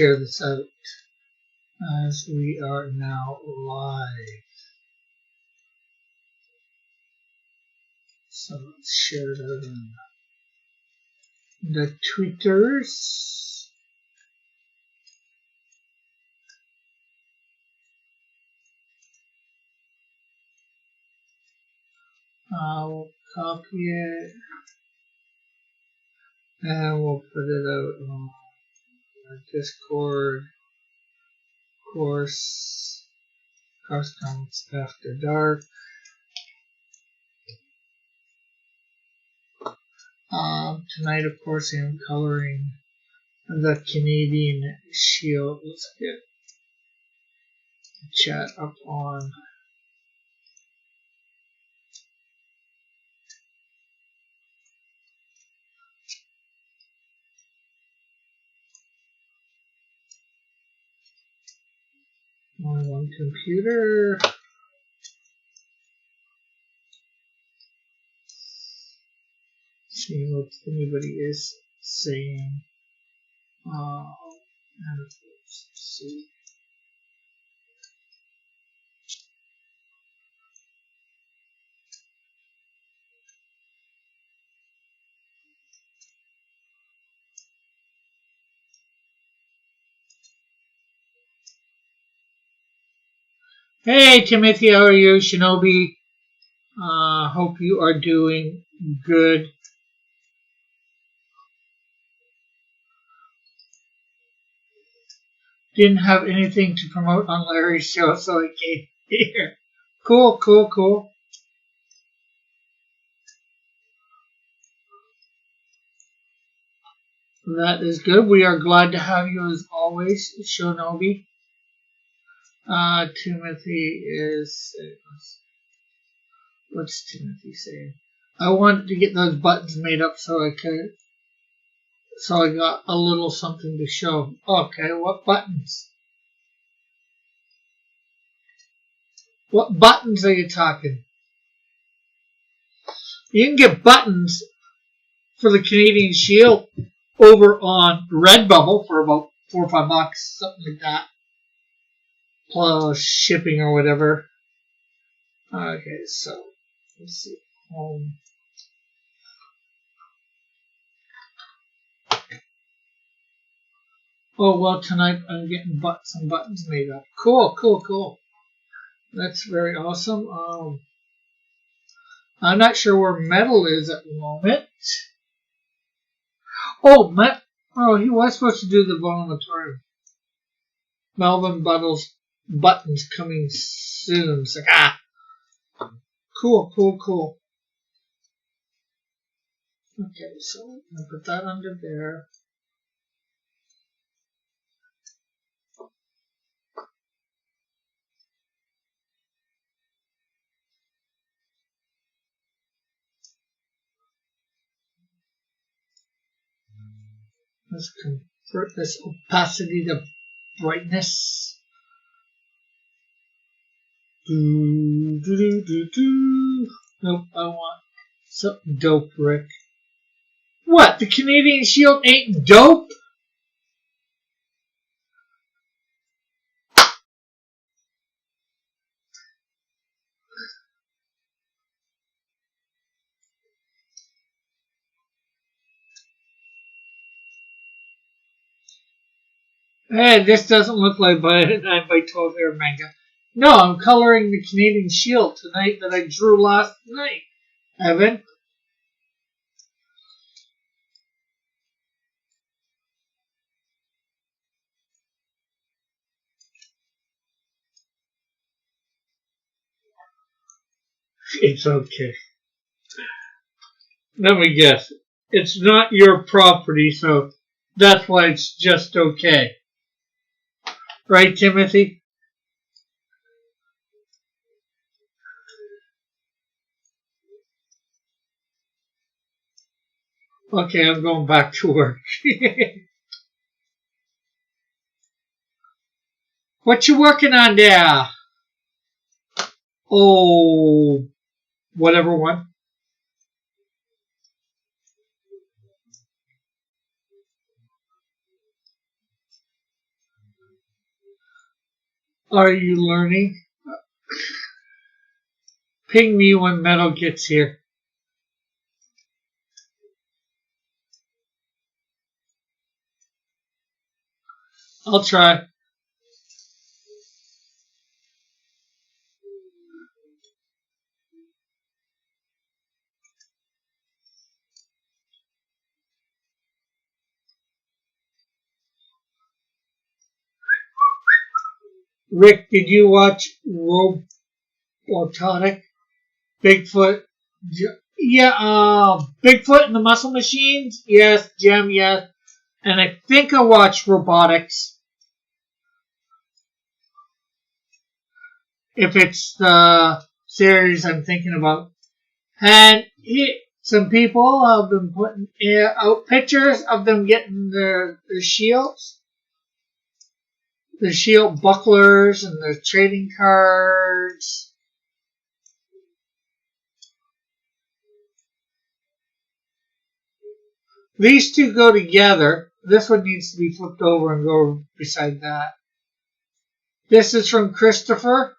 Share this out as we are now live. So let's share it out on the Twitters. We'll copy it and we'll put it out on Discord. Of course, comes after dark. Tonight, of course, I'm coloring the Canadian Shield. Let's get the chat up on. On one computer. See what anybody is saying. And let's see. Hey Timothy, how are you? Shinobi, hope you are doing good. Didn't have anything to promote on Larry's show, so I came here. Cool. That is good. We are glad to have you as always, Shinobi. Timothy is... What's Timothy saying? I wanted to get those buttons made up so I could... So I got a little something to show. Okay, what buttons? What buttons are you talking? You can get buttons for the Canadian Shield over on Redbubble for about $4 or $5, something like that. Plus shipping or whatever. Okay, so let's see. Home. Oh, well, tonight I'm getting some buttons made up. Cool. That's very awesome. I'm not sure where Metal is at the moment. Oh, he was supposed to do the voluntary. Melvin Buttons coming soon. It's like, Cool. Okay, so I'm going to put that under there. Let's convert this opacity to brightness. Nope, I want something dope, Rick. What? The Canadian Shield ain't dope? Hey, this doesn't look like 9 by 12 hair manga. No, I'm coloring the Canadian Shield tonight that I drew last night, Evan. It's okay. Let me guess. It's not your property, so that's why it's just okay. Right, Timothy? Okay, I'm going back to work. What you working on there? Oh, whatever one. Are you learning? Ping me when Metal gets here. I'll try. Rick, did you watch Robotic? Bigfoot? Yeah, Bigfoot and the Muscle Machines? Yes. Gem, yes. And I think I watched Robotics. If it's the series I'm thinking about. And some people have been putting out pictures of them getting their shields, their shield bucklers, and their trading cards. These two go together. This one needs to be flipped over and go beside that. This is from Christopher.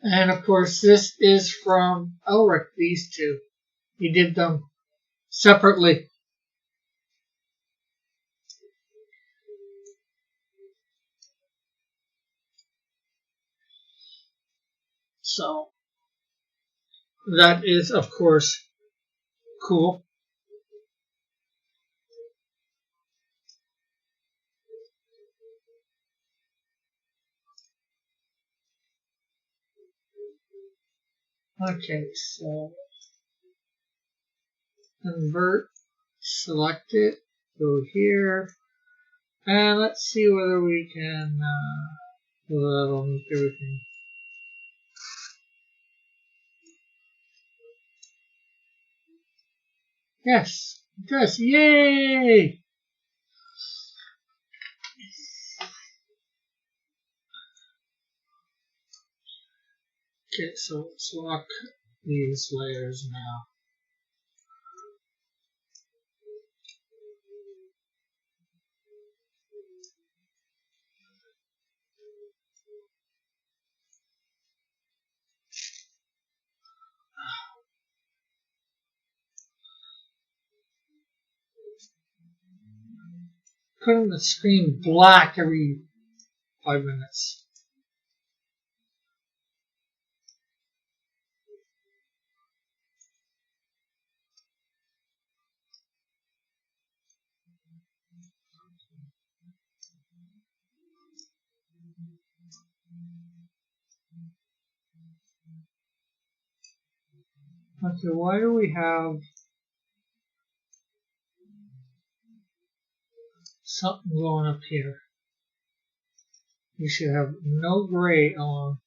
And of course, this is from Elric, these two. He did them separately. So, that is, of course, cool. Okay, so convert, select it, go here, and let's see whether we can, whether that'll make everything. Yes, it does. Yay! Okay, so let's lock these layers now. Putting the screen black every 5 minutes. Okay, why do we have something going up here? We should have no gray along.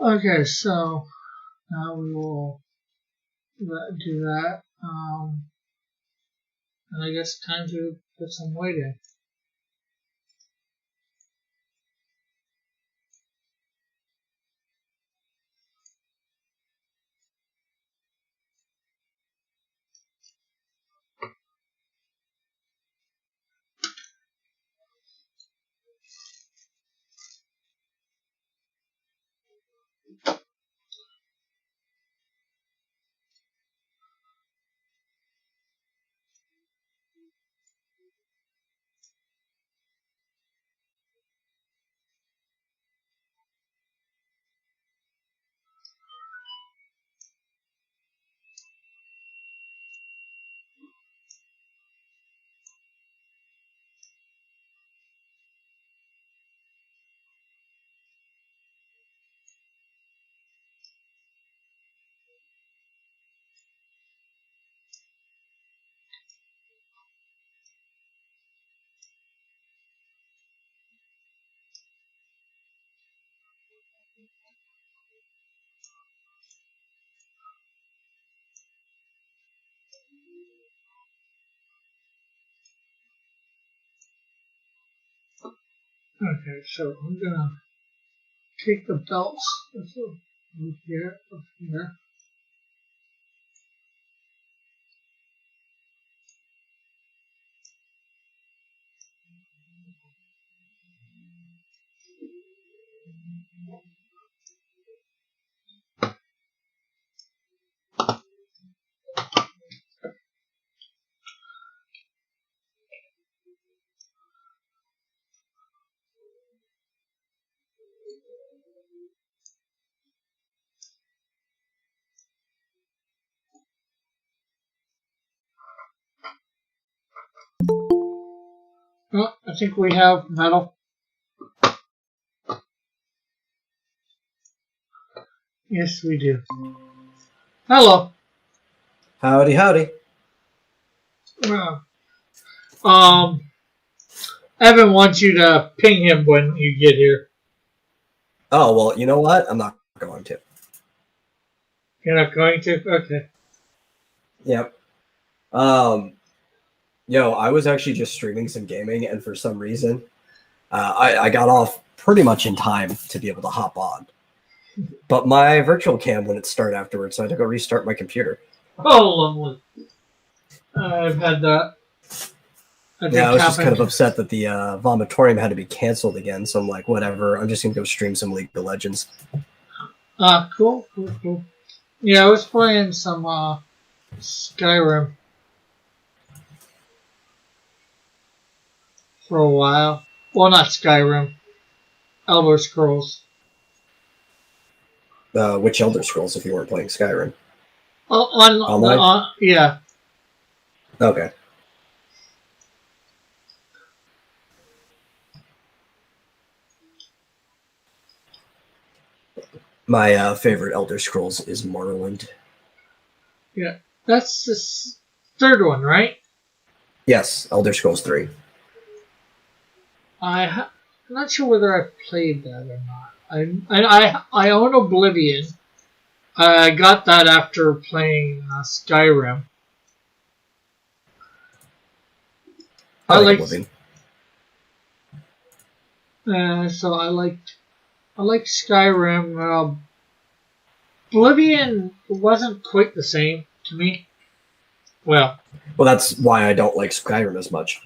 Okay, so now we will do that. And I guess time to put some weight in. Okay, so I'm gonna take the belts. This will move here, up here. Oh, I think we have metal. Yes, we do. Hello. Howdy, howdy. Um, Evan wants you to ping him when you get here. Oh, well, you know what? I'm not going to. You're not going to? Okay. Yep. Yo, I was actually just streaming some gaming, and for some reason, I got off pretty much in time to be able to hop on. But my virtual cam wouldn't start afterwards, so I had to go restart my computer. Oh, lovely. I've had that. Yeah, I was just kind of upset that the vomitorium had to be canceled again, so I'm like, whatever, I'm just going to go stream some League of Legends. Cool. Yeah, I was playing some Skyrim for a while. Well, not Skyrim. Elder Scrolls. Which Elder Scrolls if you weren't playing Skyrim? Online? Yeah. Okay. My favorite Elder Scrolls is Morrowind. Yeah, that's the third one, right? Yes, Elder Scrolls 3. I'm not sure whether I've played that or not. I own Oblivion. I got that after playing Skyrim. I like Oblivion. So I liked Skyrim. Oblivion wasn't quite the same to me. Well, that's why I don't like Skyrim as much.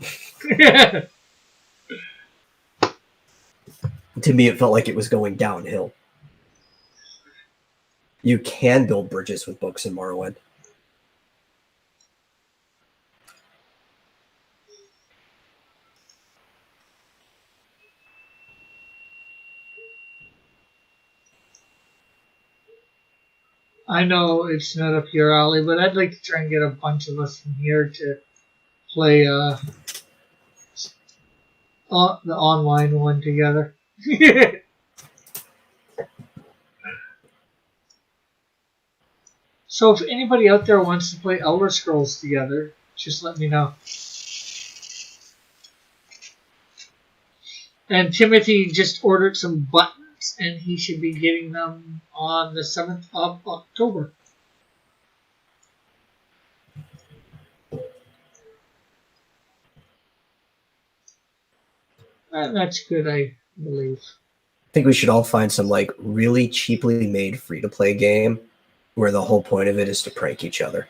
To me, it felt like it was going downhill. You can build bridges with books in Morrowind. I know it's not up your alley, but I'd like to try and get a bunch of us from here to play the online one together. So if anybody out there wants to play Elder Scrolls together, just let me know. And Timothy just ordered some buttons, and he should be getting them on the 7th of October. And that's good, I believe. I think we should all find some really cheaply made free-to-play game where the whole point of it is to prank each other.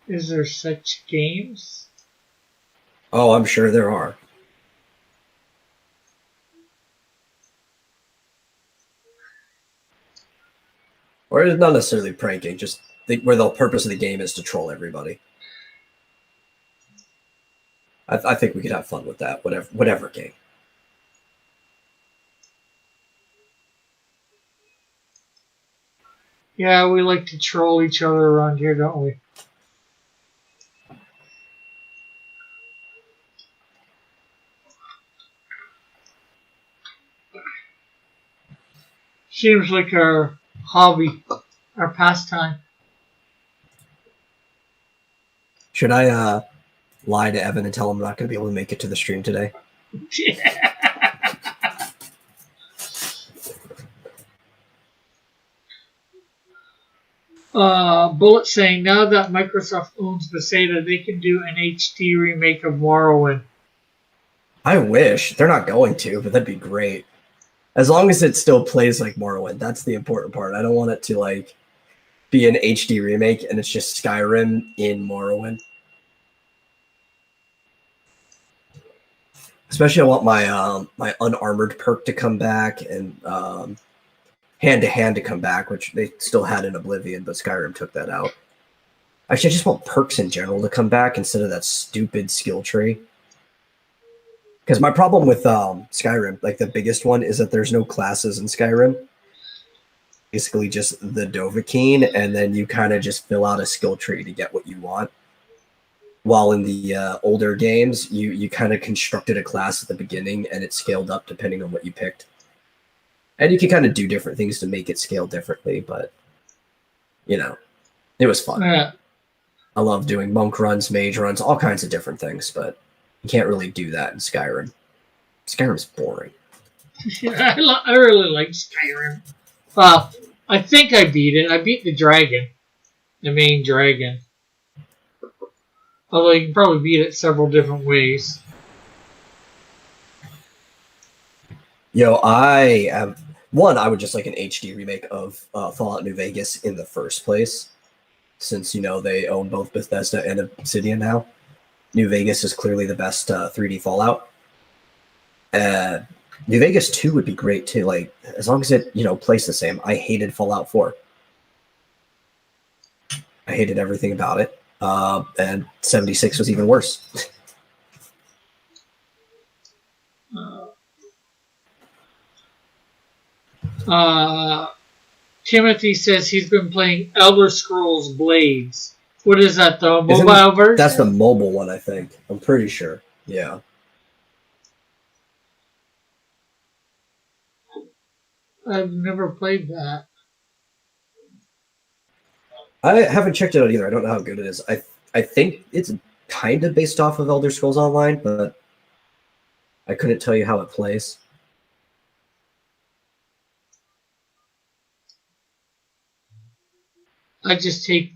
Is there such games? Oh, I'm sure there are. Or it's not necessarily pranking, just where the purpose of the game is to troll everybody. I think we could have fun with that, whatever game. Yeah, we like to troll each other around here, don't we? Seems like our hobby, our pastime. Should I lie to Evan and tell him I'm not going to be able to make it to the stream today? Bullet saying, now that Microsoft owns Bethesda, they can do an HD remake of Morrowind. I wish. They're not going to, but that'd be great. As long as it still plays like Morrowind, that's the important part. I don't want it to like be an HD remake and it's just Skyrim in Morrowind. Especially, I want my my unarmored perk to come back and hand to hand to come back, which they still had in Oblivion, but Skyrim took that out. Actually, I just want perks in general to come back instead of that stupid skill tree. Because my problem with Skyrim, like the biggest one, is that there's no classes in Skyrim. Basically, just the Dovahkiin, and then you kind of just fill out a skill tree to get what you want. While in the older games, you kind of constructed a class at the beginning, and it scaled up depending on what you picked. And you can kind of do different things to make it scale differently, but, you know, it was fun. Yeah. I love doing monk runs, mage runs, all kinds of different things, but you can't really do that in Skyrim. Skyrim's boring. I really like Skyrim. Well, I think I beat it. I beat the dragon. The main dragon. Although you can probably beat it several different ways. Yo, I would just like an HD remake of Fallout New Vegas in the first place. Since, you know, they own both Bethesda and Obsidian now. New Vegas is clearly the best 3D Fallout. New Vegas 2 would be great too, like, as long as it, you know, plays the same. I hated Fallout 4. I hated everything about it. And 76 was even worse. Timothy says he's been playing Elder Scrolls Blades. What is that, the mobile version? That's the mobile one, I think. I'm pretty sure. Yeah. I've never played that. I haven't checked it out either. I don't know how good it is. I think it's kind of based off of Elder Scrolls Online, but I couldn't tell you how it plays. I just take...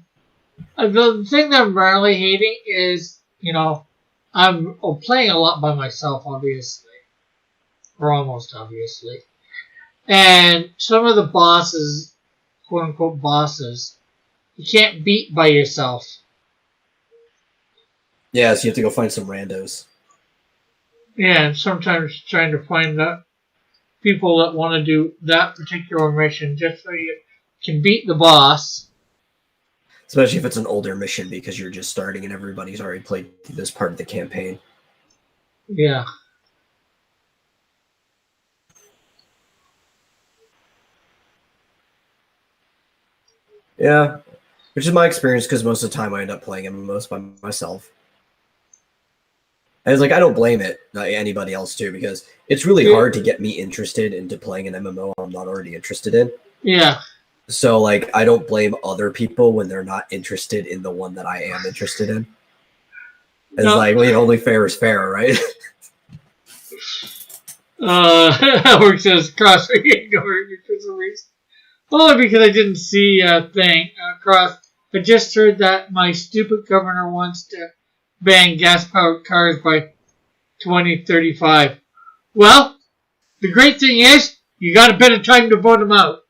The thing that I'm really hating is, you know, I'm playing a lot by myself, obviously. Or almost obviously. And some of the bosses, quote-unquote bosses, you can't beat by yourself. Yeah, so you have to go find some randos. Yeah, and sometimes trying to find the people that want to do that particular mission just so you can beat the boss. Especially if it's an older mission because you're just starting and everybody's already played this part of the campaign. Yeah. Yeah, which is my experience because most of the time I end up playing MMOs by myself. And it's like, I don't blame it, anybody else too, because it's really hard to get me interested into playing an MMO I'm not already interested in. Yeah. So, like, I don't blame other people when they're not interested in the one that I am interested in. It's like, well, only fair is fair, right? Howard says, Cross, ignored you for some reason. Only because I didn't see a thing. Cross, I just heard that my stupid governor wants to ban gas-powered cars by 2035. Well, the great thing is, you got a bit of time to vote him out.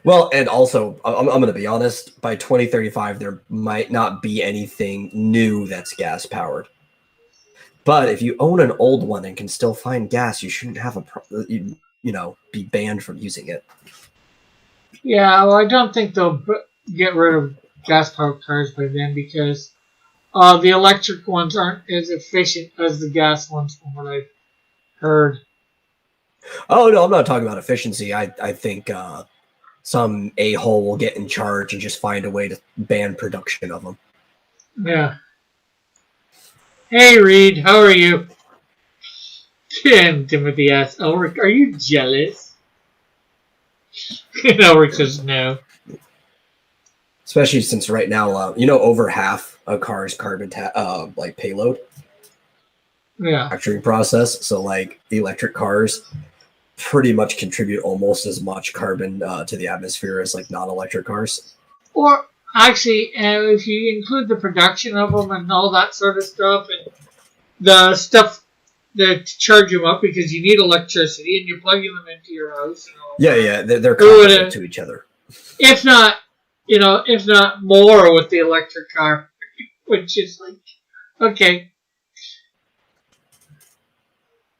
Well, and also, I'm going to be honest, by 2035, there might not be anything new that's gas-powered. But if you own an old one and can still find gas, you shouldn't have be banned from using it. Yeah, well, I don't think they'll get rid of gas-powered cars by then because the electric ones aren't as efficient as the gas ones from what I've heard. Oh, no, I'm not talking about efficiency. I think some a-hole will get in charge and just find a way to ban production of them. Yeah. Hey, Reed, how are you? And Timothy asks, Elric, are you jealous? And Elric says no. Especially since right now, over half a car's carbon payload. Yeah. Manufacturing process. So, like, the electric cars pretty much contribute almost as much carbon to the atmosphere as, like, non-electric cars. Or, actually, if you include the production of them and all that sort of stuff, and the stuff that charge them up because you need electricity and you're plugging them into your house. And all Yeah, they're Or would comparable it- to each other. if not, if not more with the electric car, which is like, okay,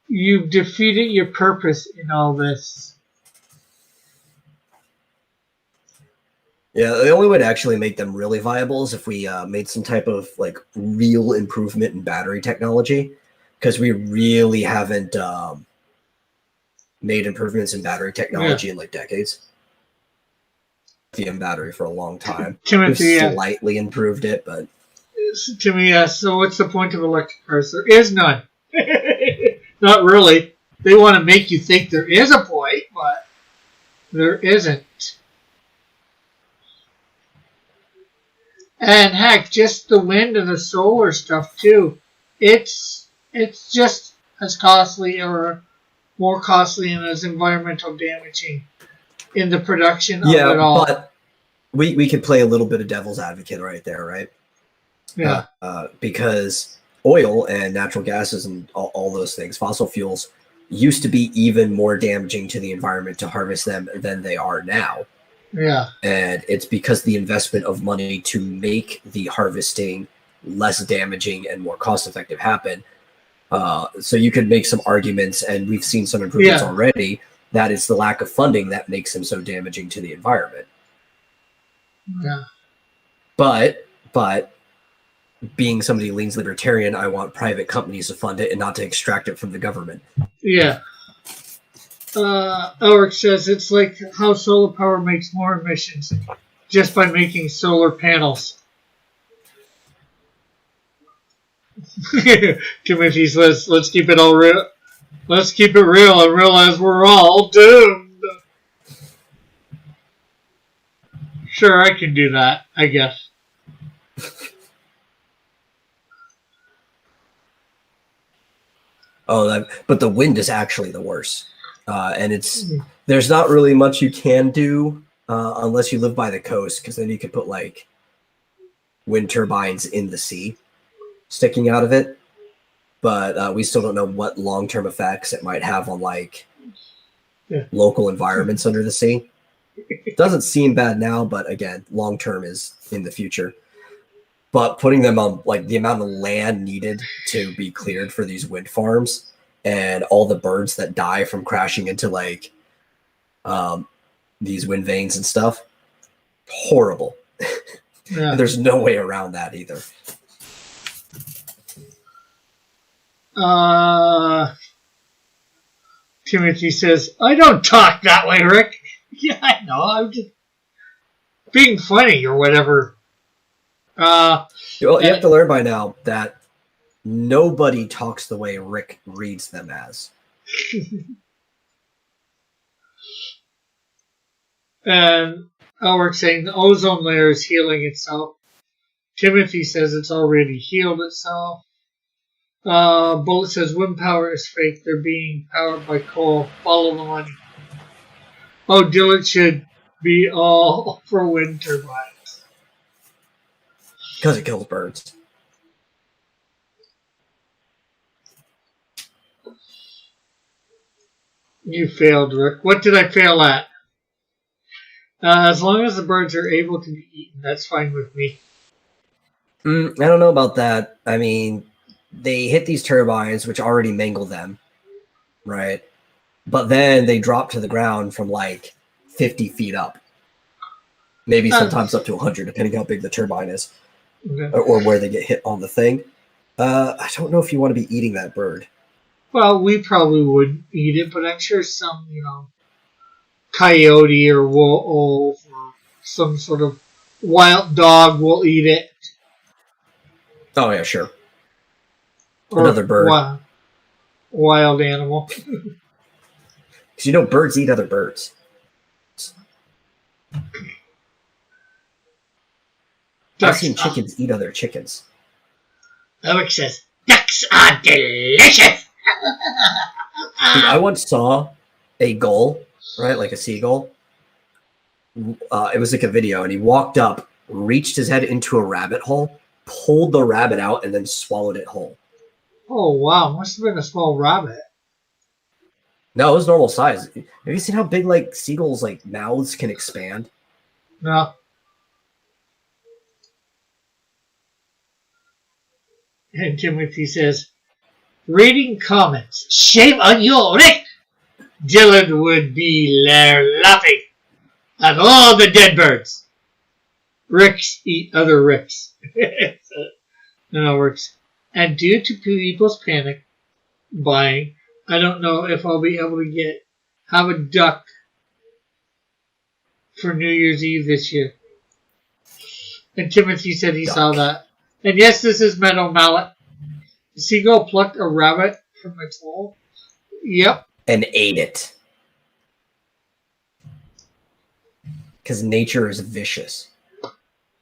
you've defeated your purpose in all this. Yeah, the only way to actually make them really viable is if we made some type of like real improvement in battery technology, because we really haven't made improvements in battery technology in like decades. Lithium battery for a long time. Timothy, We've slightly improved it, but to me, so what's the point of electric cars? There is none. Not really. They want to make you think there is a point, but there isn't. And heck, just the wind and the solar stuff too. It's just as costly or more costly and as environmental damaging in the production of it all. but we could play a little bit of devil's advocate right there, right? Yeah. Because oil and natural gases and all those things, fossil fuels, used to be even more damaging to the environment to harvest them than they are now. Yeah. And it's because the investment of money to make the harvesting less damaging and more cost effective happen. So you could make some arguments, and we've seen some improvements already, that it's the lack of funding that makes them so damaging to the environment. Yeah. But being somebody who leans libertarian, I want private companies to fund it and not to extract it from the government. Yeah. Ulrich says it's like how solar power makes more emissions just by making solar panels. Timothy says, let's keep it all real. Let's keep it real and realize we're all doomed. Sure, I can do that, I guess. But the wind is actually the worst. And there's not really much you can do unless you live by the coast, because then you could put like wind turbines in the sea sticking out of it. But we still don't know what long-term effects it might have on like local environments under the sea. It doesn't seem bad now, but again, long-term is in the future. But putting them on like the amount of land needed to be cleared for these wind farms and all the birds that die from crashing into like these wind vanes and stuff, horrible. Yeah. There's no way around that either. Timothy says, I don't talk that way, Rick. Yeah, I know. I'm just being funny or whatever. Well, you have to learn by now that nobody talks the way Rick reads them as. And Ulrich saying the ozone layer is healing itself. Timothy says it's already healed itself. Bullet says wind power is fake. They're being powered by coal. Follow the money. Oh, Dylan should be all for wind turbines. Because it kills birds. You failed, Rick. What did I fail at? As long as the birds are able to be eaten, that's fine with me. I don't know about that. I mean, they hit these turbines, which already mangle them, right? But then they drop to the ground from like 50 feet up. Maybe sometimes up to 100, depending how big the turbine is. Okay. Or where they get hit on the thing. I don't know if you want to be eating that bird. Well, we probably would eat it, but I'm sure some, coyote or wolf or some sort of wild dog will eat it. Oh, yeah, sure. Or Another bird. Wild animal. Because birds eat other birds. I've seen chickens eat other chickens. Alex says, ducks are delicious! Dude, I once saw a gull, right, like a seagull. It was like a video, and he walked up, reached his head into a rabbit hole, pulled the rabbit out, and then swallowed it whole. Oh wow, must have been a small rabbit. No, it was normal size. Have you seen how big like seagulls like mouths can expand? No. And Timothy says, reading comments. Shame on you, Rick! Dylan would be there laughing at all the dead birds. Ricks eat other Ricks. No, it works. And due to people's panic buying, I don't know if I'll be able to have a duck for New Year's Eve this year. And Timothy said he saw that. And yes, this is Meadow Mallet. The seagull plucked a rabbit from its hole. Yep. And ate it. Because nature is vicious.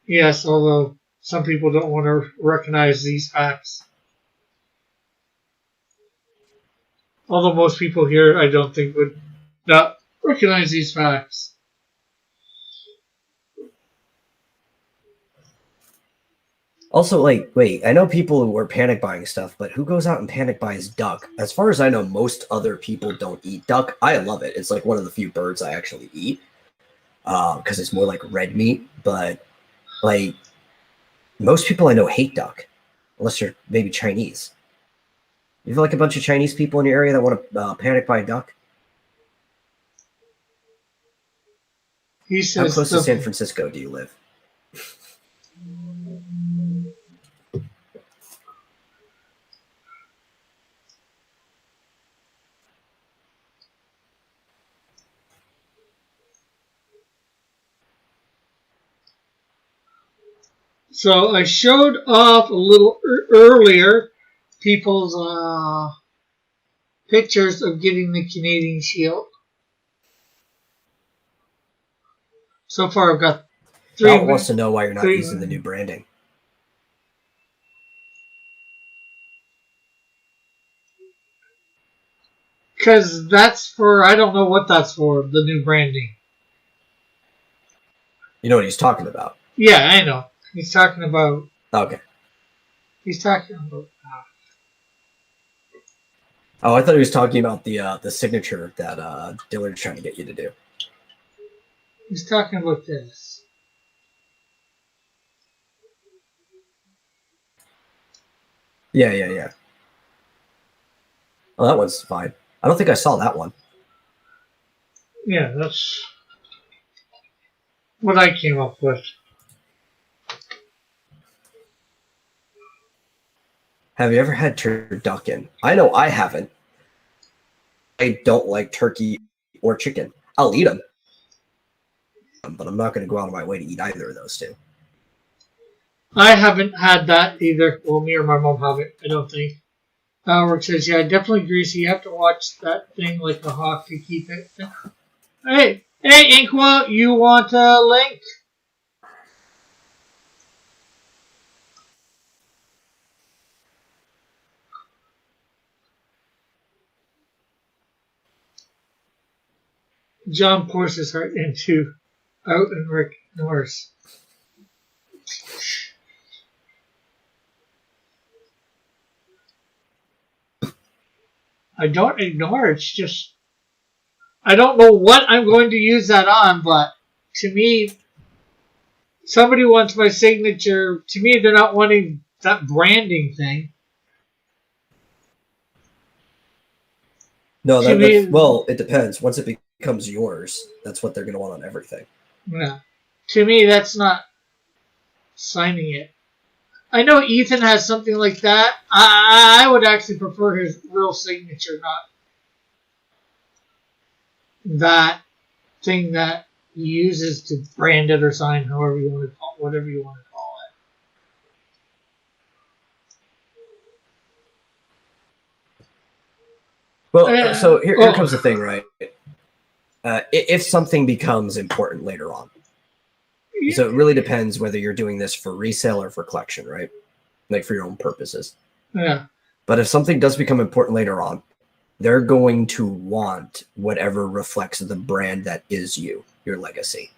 Yes, although some people don't want to recognize these facts. Although most people here, I don't think, would not recognize these facts. Also, like, wait, I know people who are panic buying stuff, but who goes out and panic buys duck? As far as I know, most other people don't eat duck. I love it. It's like one of the few birds I actually eat because it's more like red meat. But like most people I know hate duck, unless you're maybe Chinese. You have like a bunch of Chinese people in your area that want to panic buy duck? He says, how close to San Francisco do you live? So I showed off a little earlier people's pictures of getting the Canadian Shield. So far I've got three. Al wants to know why you're not using the new branding. Because that's for, I don't know what that's for, the new branding. You know what he's talking about? Yeah, I know. He's talking about... Okay. He's talking about... Oh, I thought he was talking about the signature that Dillard's trying to get you to do. He's talking about this. Yeah. Oh, that one's fine. I don't think I saw that one. Yeah, that's what I came up with. Have you ever had turducken? I know I haven't. I don't like turkey or chicken. I'll eat them. But I'm not going to go out of my way to eat either of those two. I haven't had that either. Well, me or my mom haven't, I don't think. Rick says, yeah, definitely greasy. You have to watch that thing like a hawk to keep it. Hey, Inqua, you want a link? John pours his heart into out and Rick Norris. I don't ignore it. It's just I don't know what I'm going to use that on, but to me, somebody wants my signature. To me, they're not wanting that branding thing. No, well, it depends. Once it becomes yours, that's what they're going to want on everything. Yeah. To me, that's not signing it. I know Ethan has something like that. I would actually prefer his real signature, not that thing that he uses to brand it or sign, however you want to call it, whatever you want to call it. Well, so here comes the thing, right? If something becomes important later on. So it really depends whether you're doing this for resale or for collection, right? Like for your own purposes. Yeah. But if something does become important later on, they're going to want whatever reflects the brand that is you, your legacy.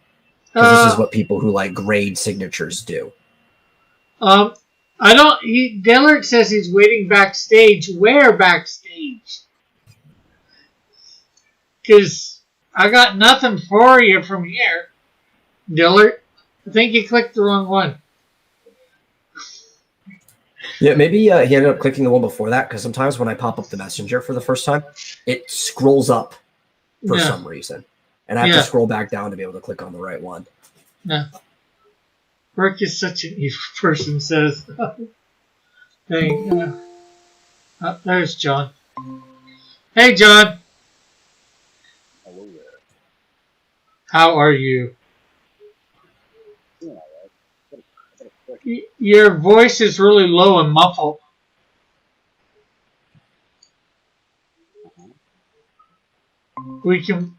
Because this is what people who like grade signatures do. I don't. Dillard says he's waiting backstage. Where backstage? Because I got nothing for you from here, Dillard. I think you clicked the wrong one. Yeah, maybe he ended up clicking the one before that because sometimes when I pop up the messenger for the first time, it scrolls up for Yeah. some reason. And I have to scroll back down to be able to click on the right one. No. Burke is such an evil person, says. Hey, there's John. Hey, John. Hello there. How are you? Doing all right. I got a question. Your voice is really low and muffled. We can.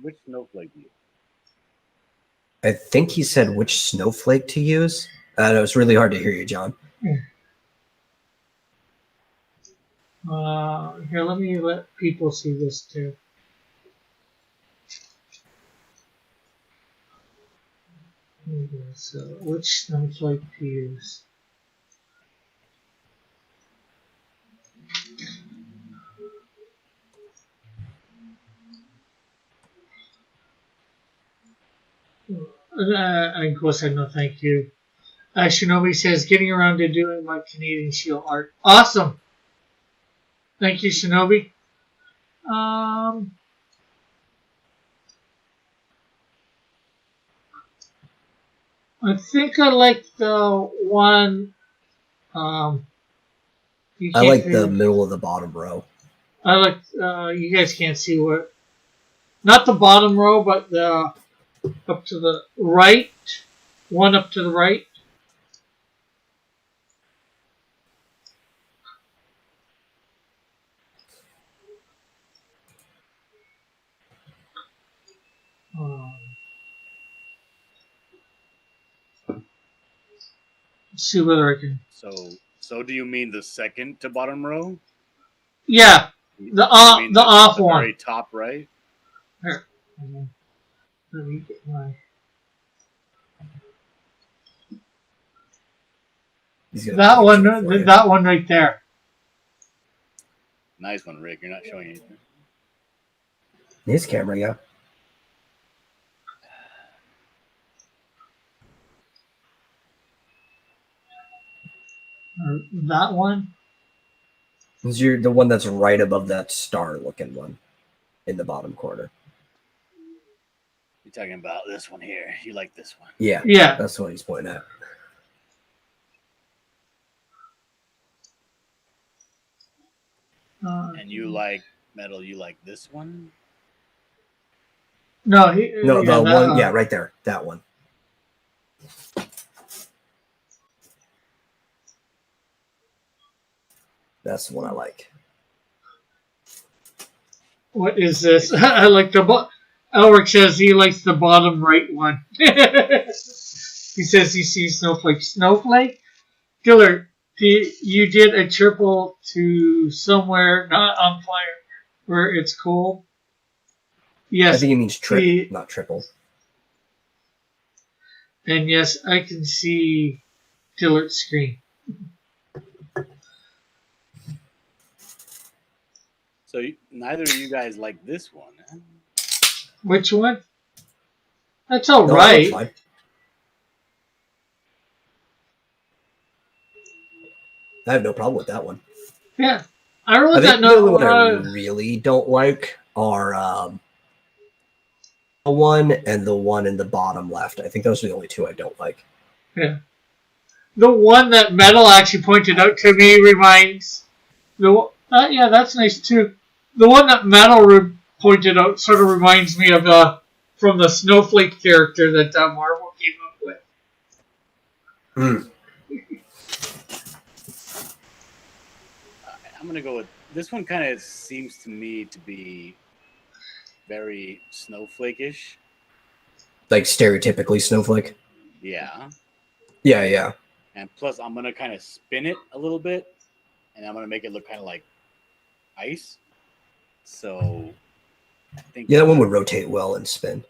Which snowflake do you? I think he said which snowflake to use. It was really hard to hear you, John. Here, let me let people see this too. So, which snowflake to use? Of course, I know. Thank you. Shinobi says, getting around to doing my Canadian Shield art. Awesome. Thank you, Shinobi. I think I like the one. I like the middle of the bottom row. I like. You guys can't see what. Not the bottom row, but the up to the right. One up to the right. Let's see whether I can. So do you mean the second to bottom row? Yeah, the off the one. very top right. Here, let me get my. That one right there. Nice one, Rick. You're not showing anything. His camera, yeah. That one. Is the one that's right above that star-looking one in the bottom corner? You're talking about this one here. You like this one? Yeah, yeah. That's what he's pointing at. And you like metal? You like this one? No, the one. Yeah, right there. That one. That's the one I like. What is this? I like the. Elric says he likes the bottom right one. He says he sees Snowflake. Snowflake? Killer, you did a triple to somewhere not on fire where it's cold? Yes. I think he means trip, not triple. And yes, I can see Dillard's screen. So neither of you guys like this one, huh? Which one? That's all right. Fine. I have no problem with that one. Yeah, I really think got the only one I really don't like are the one and the one in the bottom left. I think those are the only two I don't like. Yeah, the one that Metal actually pointed out to me reminds yeah, that's nice too. The one that Metal pointed out sort of reminds me of from the Snowflake character that Marvel came up with. I'm gonna go with this one. Kind of seems to me to be very snowflake-ish. Like stereotypically snowflake. Yeah. Yeah. And plus, I'm gonna kind of spin it a little bit, and I'm gonna make it look kind of like ice. So, I think that one would rotate well and spin.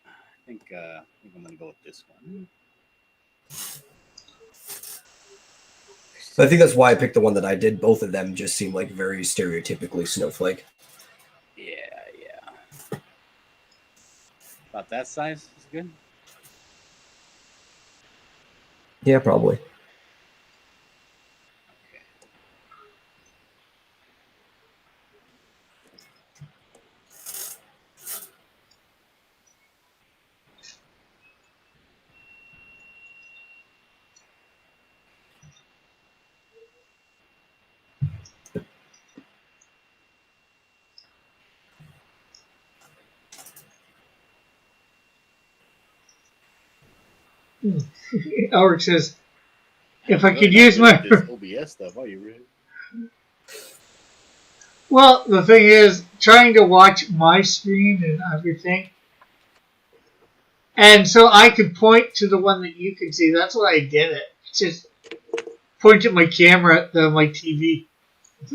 I think I'm gonna go go with this one. I think that's why I picked the one that I did. Both of them just seem like very stereotypically Snowflake. Yeah. About that size is good. Yeah, probably. Elric says, if I Really could not use good my... at this OBS stuff, are you really? Well, the thing is, trying to watch my screen and everything, and so I could point to the one that you can see. That's why I did it. Just point at my camera at my TV.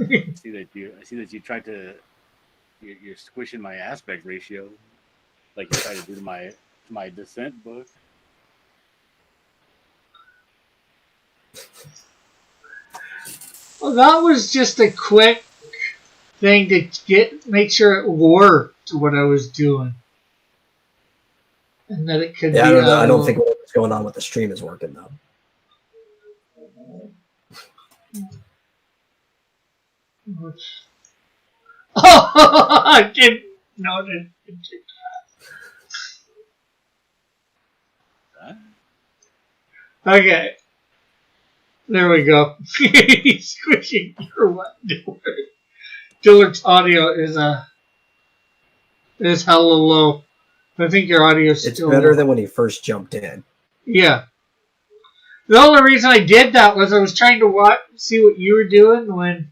I see that you tried to. You're squishing my aspect ratio, like you tried to do to my Descent book. Well, that was just a quick thing to make sure it wore to what I was doing, and that it could be. I don't know. I don't think what's going on with the stream is working though. Oh, I didn't notice. Huh? Okay. There we go. He's squishing your what? Dillard's audio is hella low. I think your audio is It's still better low. than when he first jumped in. Yeah. The only reason I did that was I was trying to see what you were doing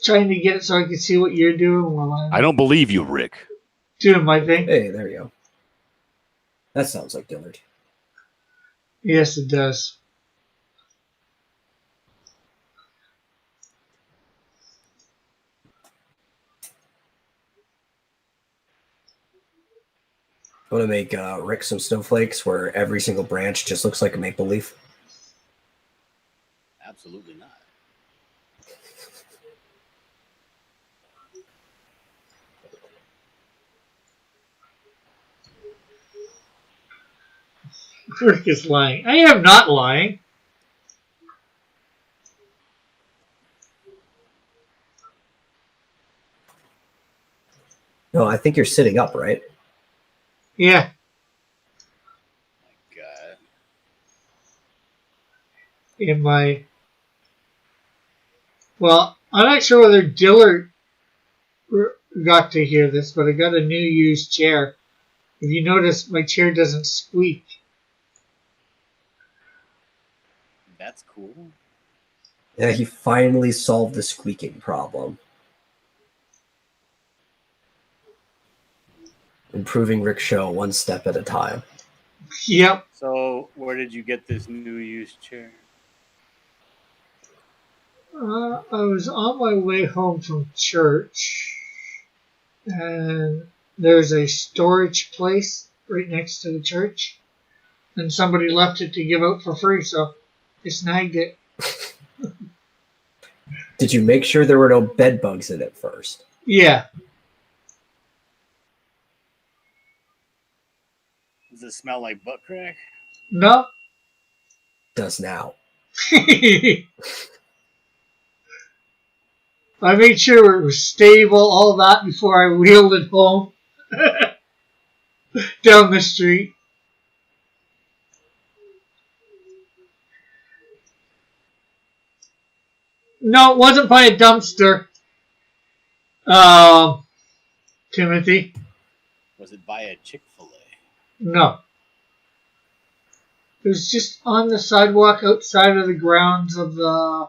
trying to get it so I could see what you're doing while I'm I don't believe you, Rick. doing my thing. Hey, there you go. That sounds like Dillard. Yes, it does. I want to make Rick some snowflakes where every single branch just looks like a maple leaf. Absolutely not. Rick is lying. I am not lying. No, I think you're sitting up, right? Yeah. God. Well, I'm not sure whether Dillard got to hear this, but I got a new used chair. If you notice, my chair doesn't squeak. That's cool. Yeah, he finally solved the squeaking problem. Improving Rick's show one step at a time. Yep. So, where did you get this new used chair? I was on my way home from church, and there's a storage place right next to the church, and somebody left it to give out for free, so I snagged it. Did you make sure there were no bed bugs in it first? Yeah. Does it smell like butt crack? No. Does now. I made sure it was stable, all that, before I wheeled it home down the street. No, it wasn't by a dumpster. Timothy. Was it by a Chick-fil-A? No. It was just on the sidewalk outside of the grounds of the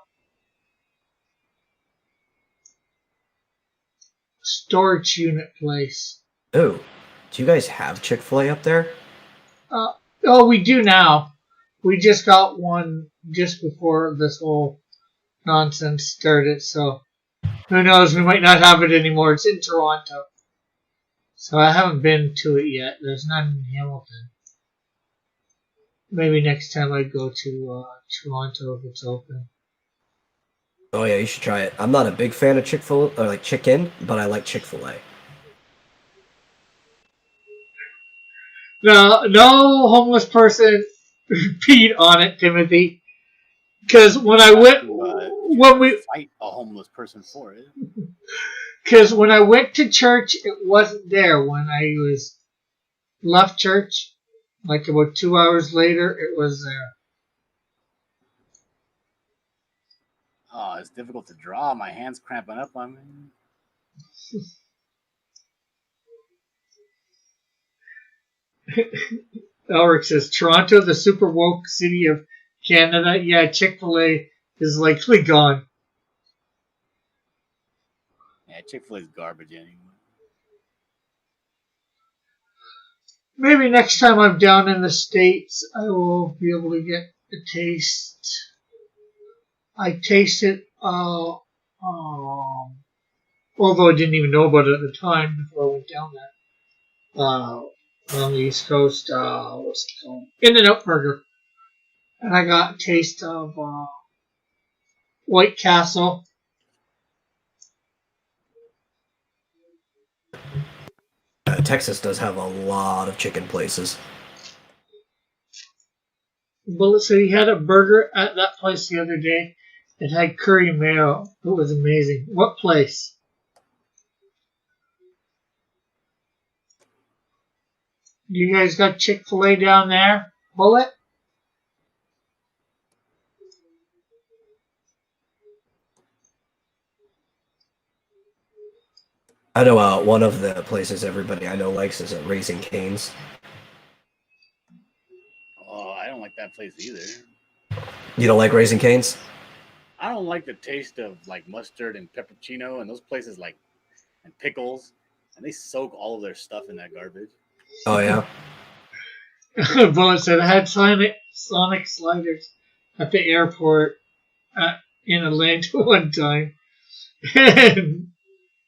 storage unit place. Oh, do you guys have Chick-fil-A up there? Oh, we do now. We just got one just before this whole nonsense started, so who knows, we might not have it anymore. It's in Toronto. So I haven't been to it yet. There's none in Hamilton. Maybe next time I go to Toronto if it's open. Oh yeah, you should try it. I'm not a big fan of Chick-fil or like chicken, but I like Chick-fil-A. No homeless person peed on it, Timothy. Because when I went, fight a homeless person for it. Because when I went to church, it wasn't there. When I was left church, like about 2 hours later, it was there. Oh, it's difficult to draw. My hand's cramping up on me. Elric says, Toronto, the super woke city of Canada. Yeah, Chick-fil-A is likely gone. Yeah, Chick-fil-A is garbage anyway. Maybe next time I'm down in the States, I will be able to get a taste. I tasted, although I didn't even know about it at the time before I went down there. On the East Coast, what's it called? In-N-Out Burger. And I got a taste of White Castle. Texas does have a lot of chicken places. Bullet said he had a burger at that place the other day. It had curry mayo. It was amazing. What place? You guys got Chick-fil-A down there, Bullet? I know one of the places everybody I know likes is at Raising Cane's. Oh, I don't like that place either. You don't like Raising Cane's? I don't like the taste of like mustard and peppercino and those places like and pickles, and they soak all of their stuff in that garbage. Oh yeah. Bullet said I had Sonic sliders at the airport in Atlanta one time. And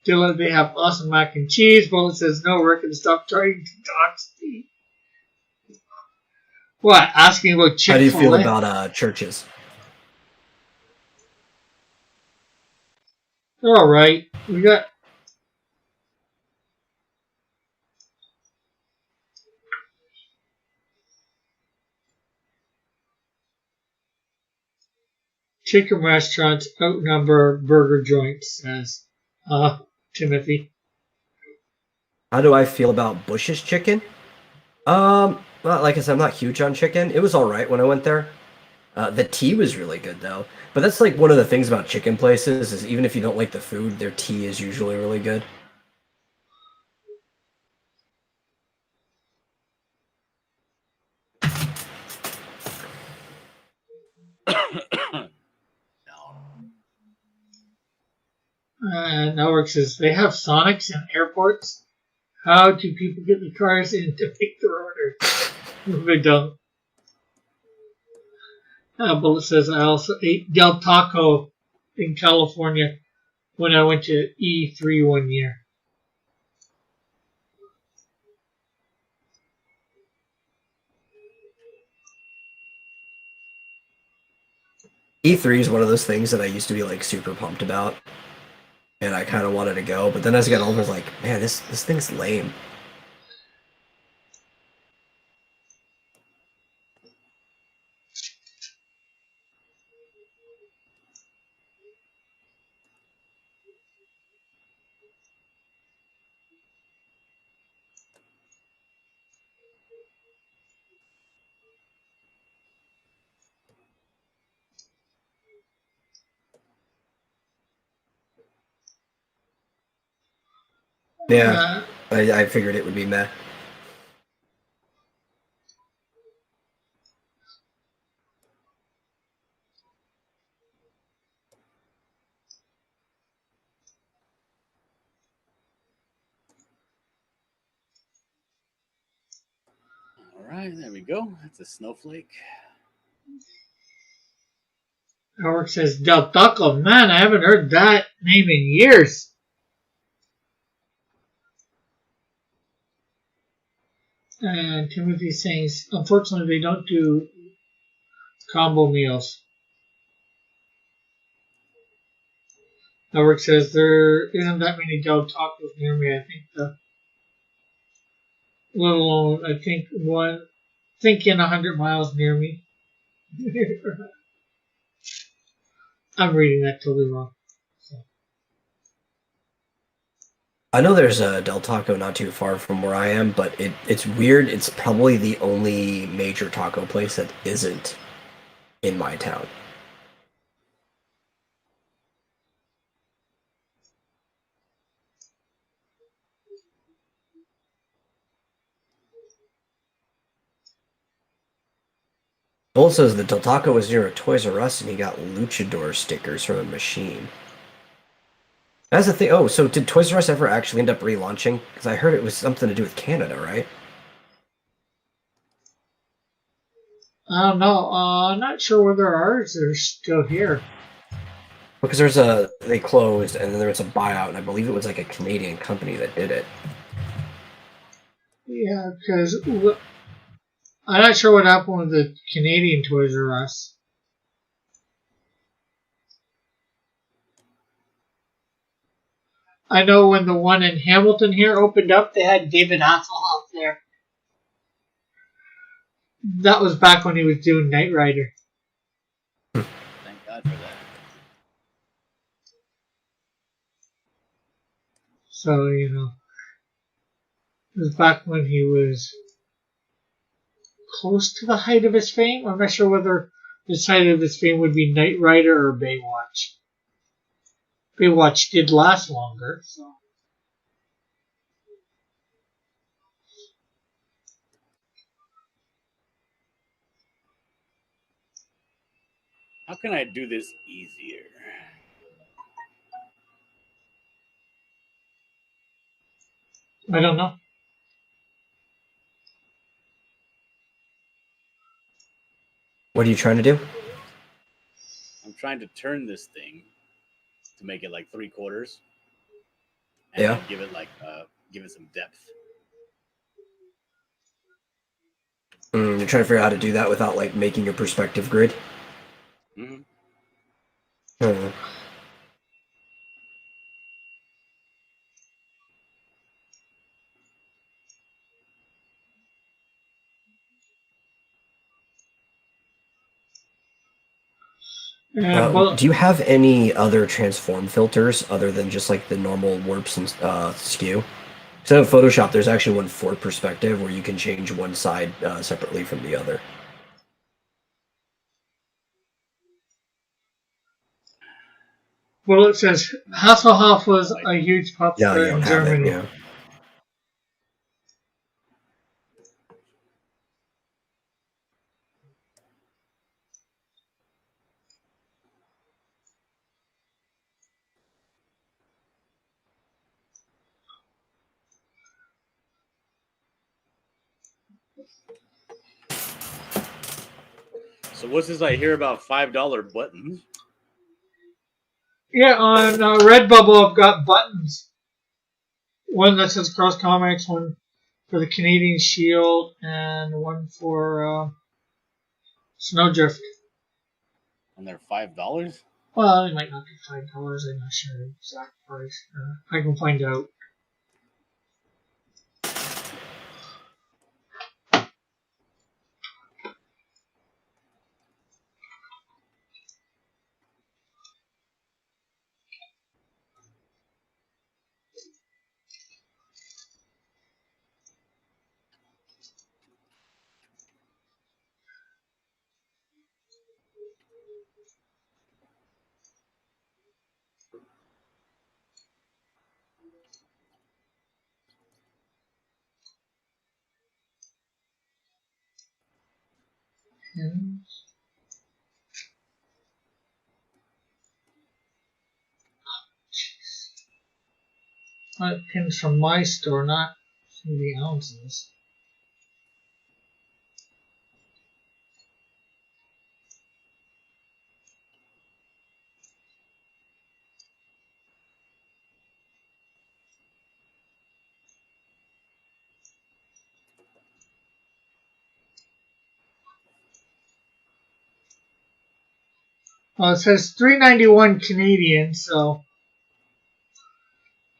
Dylan, they have awesome mac and cheese. Bullet says no, Rick, and stop trying to dox me. What? Asking about Chick-fil-A? How do you feel about churches? They're all right. We got. Chicken restaurants outnumber burger joints, says Timothy. How do I feel about Bush's chicken? Well, like I said, I'm not huge on chicken. It was all right when I went there. The tea was really good though. But that's like one of the things about chicken places is even if you don't like the food, their tea is usually really good. Network says they have Sonics in airports. How do people get the cars in to make their orders? They don't. Bullet says I also ate Del Taco in California when I went to E3 one year. E3 is one of those things that I used to be like super pumped about. And I kind of wanted to go, but then as I got older, I was like, man, this thing's lame. Yeah, I figured it would be meh. All right, there we go. That's a snowflake. Howard says Del Taco. Man, I haven't heard that name in years. And Timothy's saying, unfortunately, they don't do combo meals. Howard says there isn't that many Del Tacos near me. I think let alone thinking 100 miles near me. I'm reading that totally wrong. So. I know there's a Del Taco not too far from where I am, but it's weird. It's probably the only major taco place that isn't in my town. Bull says that Del Taco was near a Toys R Us and he got luchador stickers from a machine. That's the thing. Oh, so did Toys R Us ever actually end up relaunching? Because I heard it was something to do with Canada, right? I don't know. I'm not sure whether ours are still here. Because they closed and then there was a buyout, and I believe it was like a Canadian company that did it. Yeah, because I'm not sure what happened with the Canadian Toys R Us. I know when the one in Hamilton here opened up, they had David Hasselhoff there. That was back when he was doing Knight Rider. Thank God for that. So, it was back when he was close to the height of his fame. I'm not sure whether the height of his fame would be Knight Rider or Baywatch. Baywatch did last longer, so. How can I do this easier? I don't know. What are you trying to do? I'm trying to turn this thing to make it like 3/4, and Yeah. then give it some depth. You're trying to figure out how to do that without like making your perspective grid. Mm-hmm. Do you have any other transform filters other than just like the normal warps and skew? So in Photoshop, there's actually one for perspective where you can change one side separately from the other. Well, it says Hasselhoff was a huge pop Yeah, star you don't in have Germany. it. Yeah. So what's this I hear about $5 buttons? Yeah, on Redbubble, I've got buttons. One that says Cross Comics, one for the Canadian Shield, and one for Snowdrift. And they're $5? Well, it might not be $5. I'm not sure the exact price. I can find out. Pins from my store, not the ounces. Well, it says $3.91 Canadian, so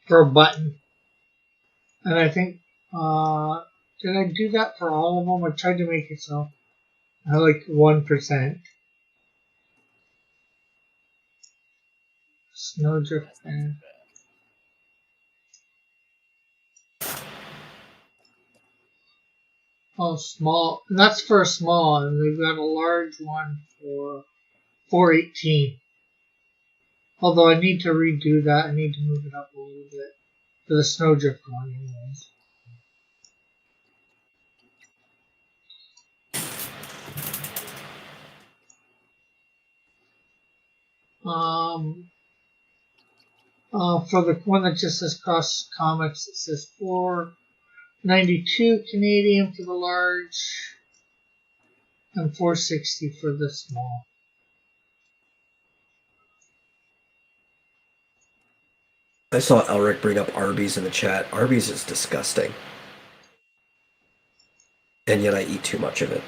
for a button. And I think, did I do that for all of them? I tried to make it so I like 1%. Snowdrift That's not too fan. bad. Oh, small. And that's for a small, and they've got a large one for $4.18. Although I need to redo that. I need to move it up a little bit for the Snowdrift one, anyways. For the one that just says Cross Comics, it says $4.92 Canadian for the large and $4.60 for the small. I saw Elric bring up Arby's in the chat. Arby's is disgusting. And yet I eat too much of it.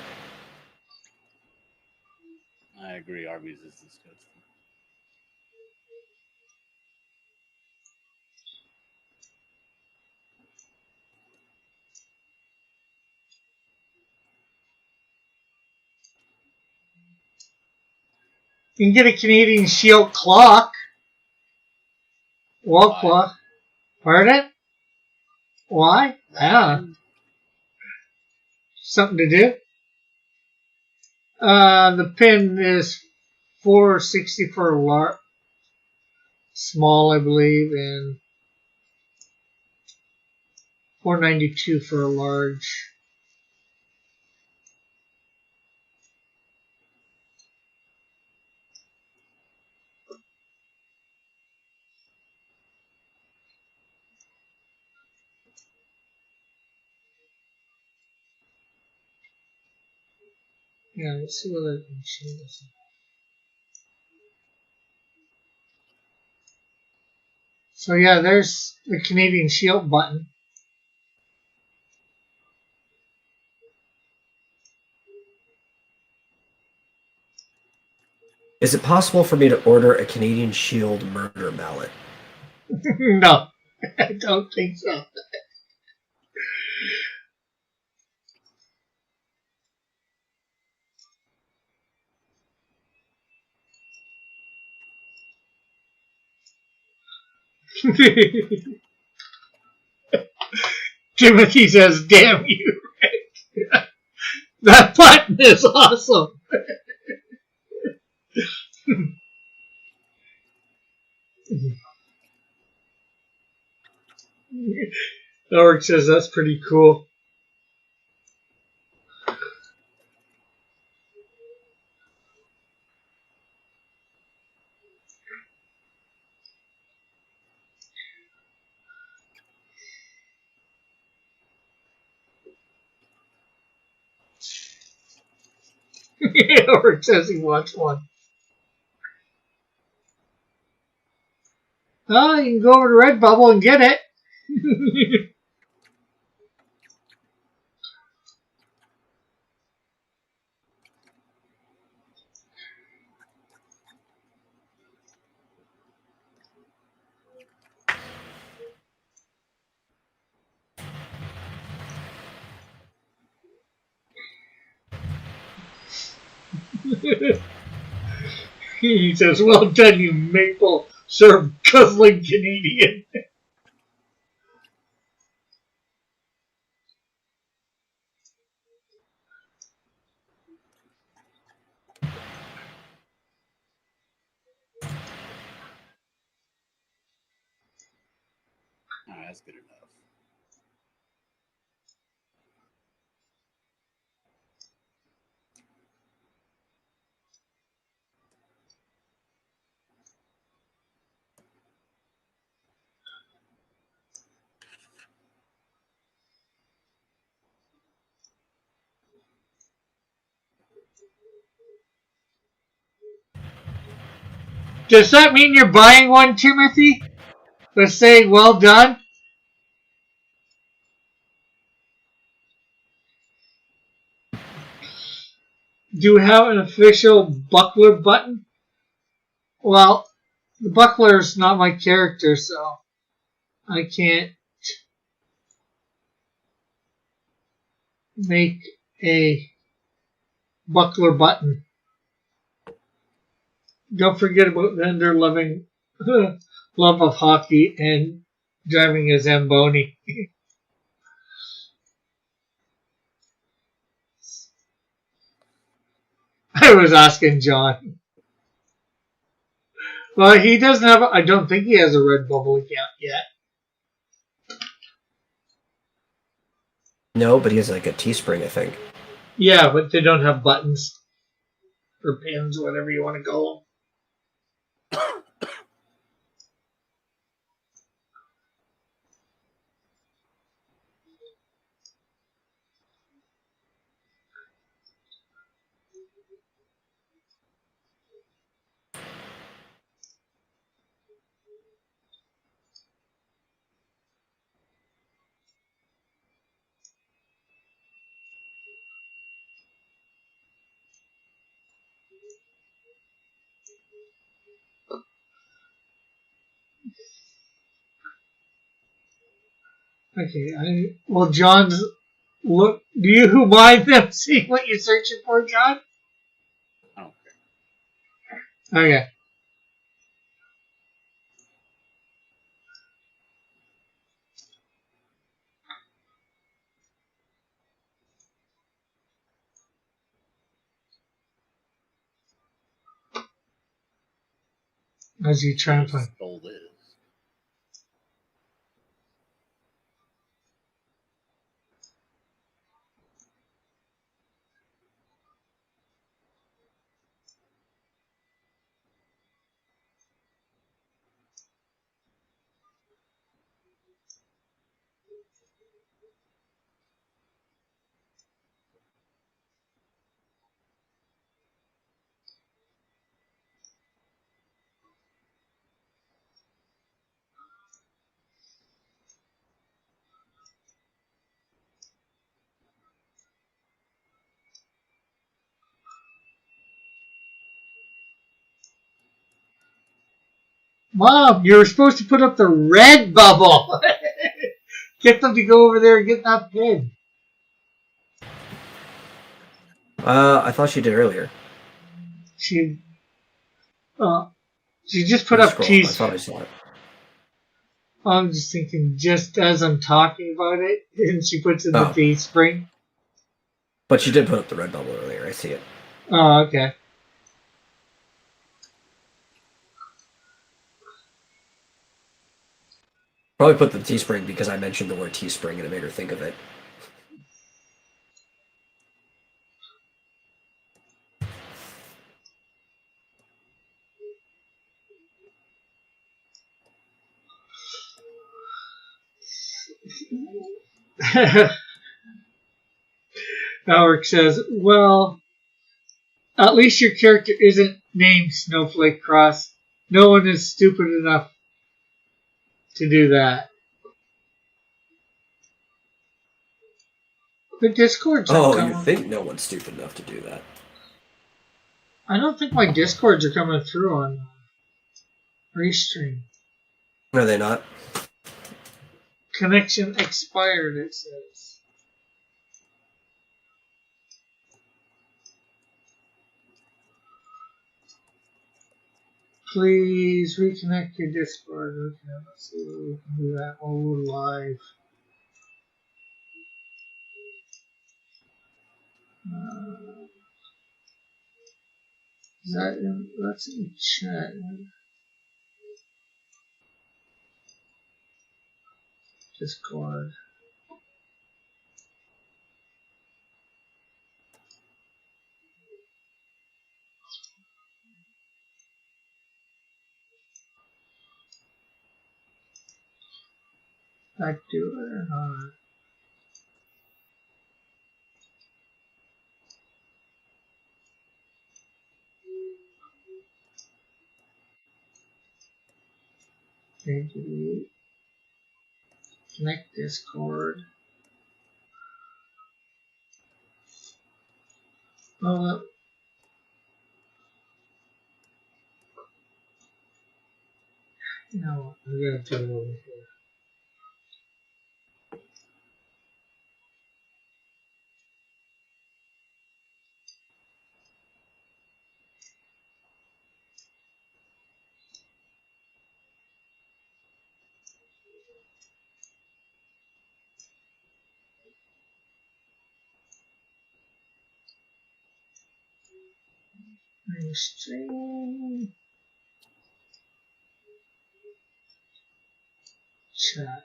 I agree. Arby's is disgusting. You can get a Canadian Shield clock. Wall Why? clock. Pardon? Why? Yeah. Something to do. The pin is $4.60 for a small, I believe, and $4.92 for a large. Yeah, let's see what I can change this. So yeah, there's the Canadian Shield button. Is it possible for me to order a Canadian Shield murder mallet? No, I don't think so. Timothy says, "Damn you, Rick. That button is awesome." Eric says that's pretty cool. Eric says he wants one. Oh, you can go over to Redbubble and get it. He says, "Well done, you maple syrup guzzling Canadian." All right, that's good enough. Does that mean you're buying one, Timothy? Let's say, well done. Do we have an official buckler button? Well, the buckler's not my character, so I can't make a buckler button. Don't forget about Vendor loving love of hockey and driving a Zamboni. I was asking John. Well, he doesn't have. I don't think he has a Redbubble account yet. No, but he has like a Teespring, I think. Yeah, but they don't have buttons or pins, whatever you want to call them. Okay, well, John's look. Do you mind them seeing what you're searching for, John? I don't care. Okay. As you try and find. Stole this. Mom, you were supposed to put up the red bubble. Get them to go over there and get that pin. I thought she did earlier. She just put up Scroll. I T's. thought I saw it. I'm just thinking, just as I'm talking about it, and she puts in the Oh. Teespring. But she did put up the red bubble earlier. I see it. Oh, okay. Probably put the Teespring because I mentioned the word Teespring and it made her think of it. Alric says, well, at least your character isn't named Snowflake Cross. No one is stupid enough to do that. The Discords are Oh, coming. you think no one's stupid enough to do that? I don't think my Discords are coming through on Restream. Are they not? Connection expired, it says. Please reconnect your Discord. Okay, let's see if we can do that while we're live. That's in chat. Discord. Back to it or not. Okay, delete. Connect Discord. Oh, No, I'm gonna put it over here. Stream chat.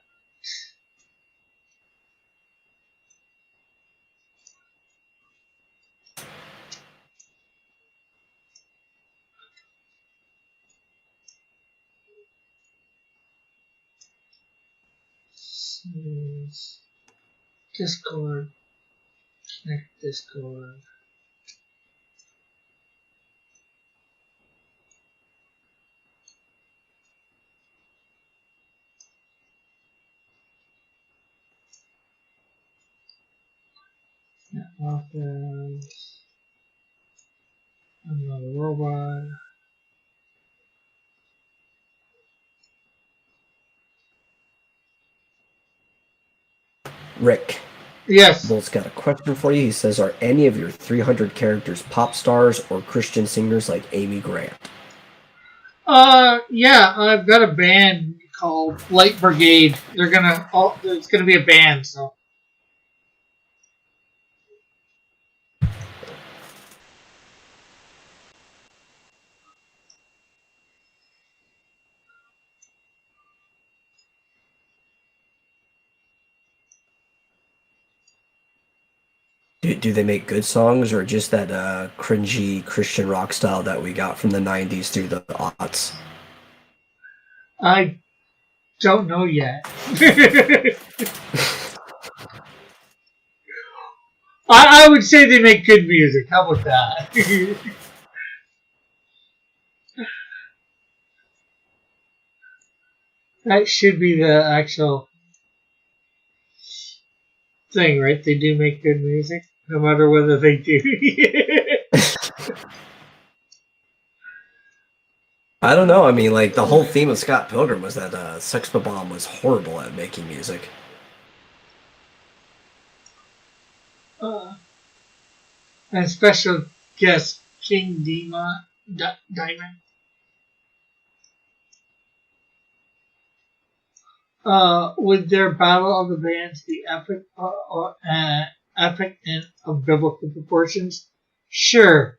Discord. Connect Discord. Office. Another robot. Rick, Yes. Bolt's got a question for you. He says, are any of your 300 characters pop stars or Christian singers like Amy Grant? Yeah, I've got a band called Light Brigade. It's gonna be a band, so. Do they make good songs or just that cringy Christian rock style that we got from the 90s through the aughts? I don't know yet. I would say they make good music. How about that? That should be the actual thing, right? They do make good music, no matter whether they do. I don't know. I mean, like, the whole theme of Scott Pilgrim was that Sex Bomb was horrible at making music. And special guest King Diamond. Would their battle of the bands be epic epic and of biblical proportions? Sure.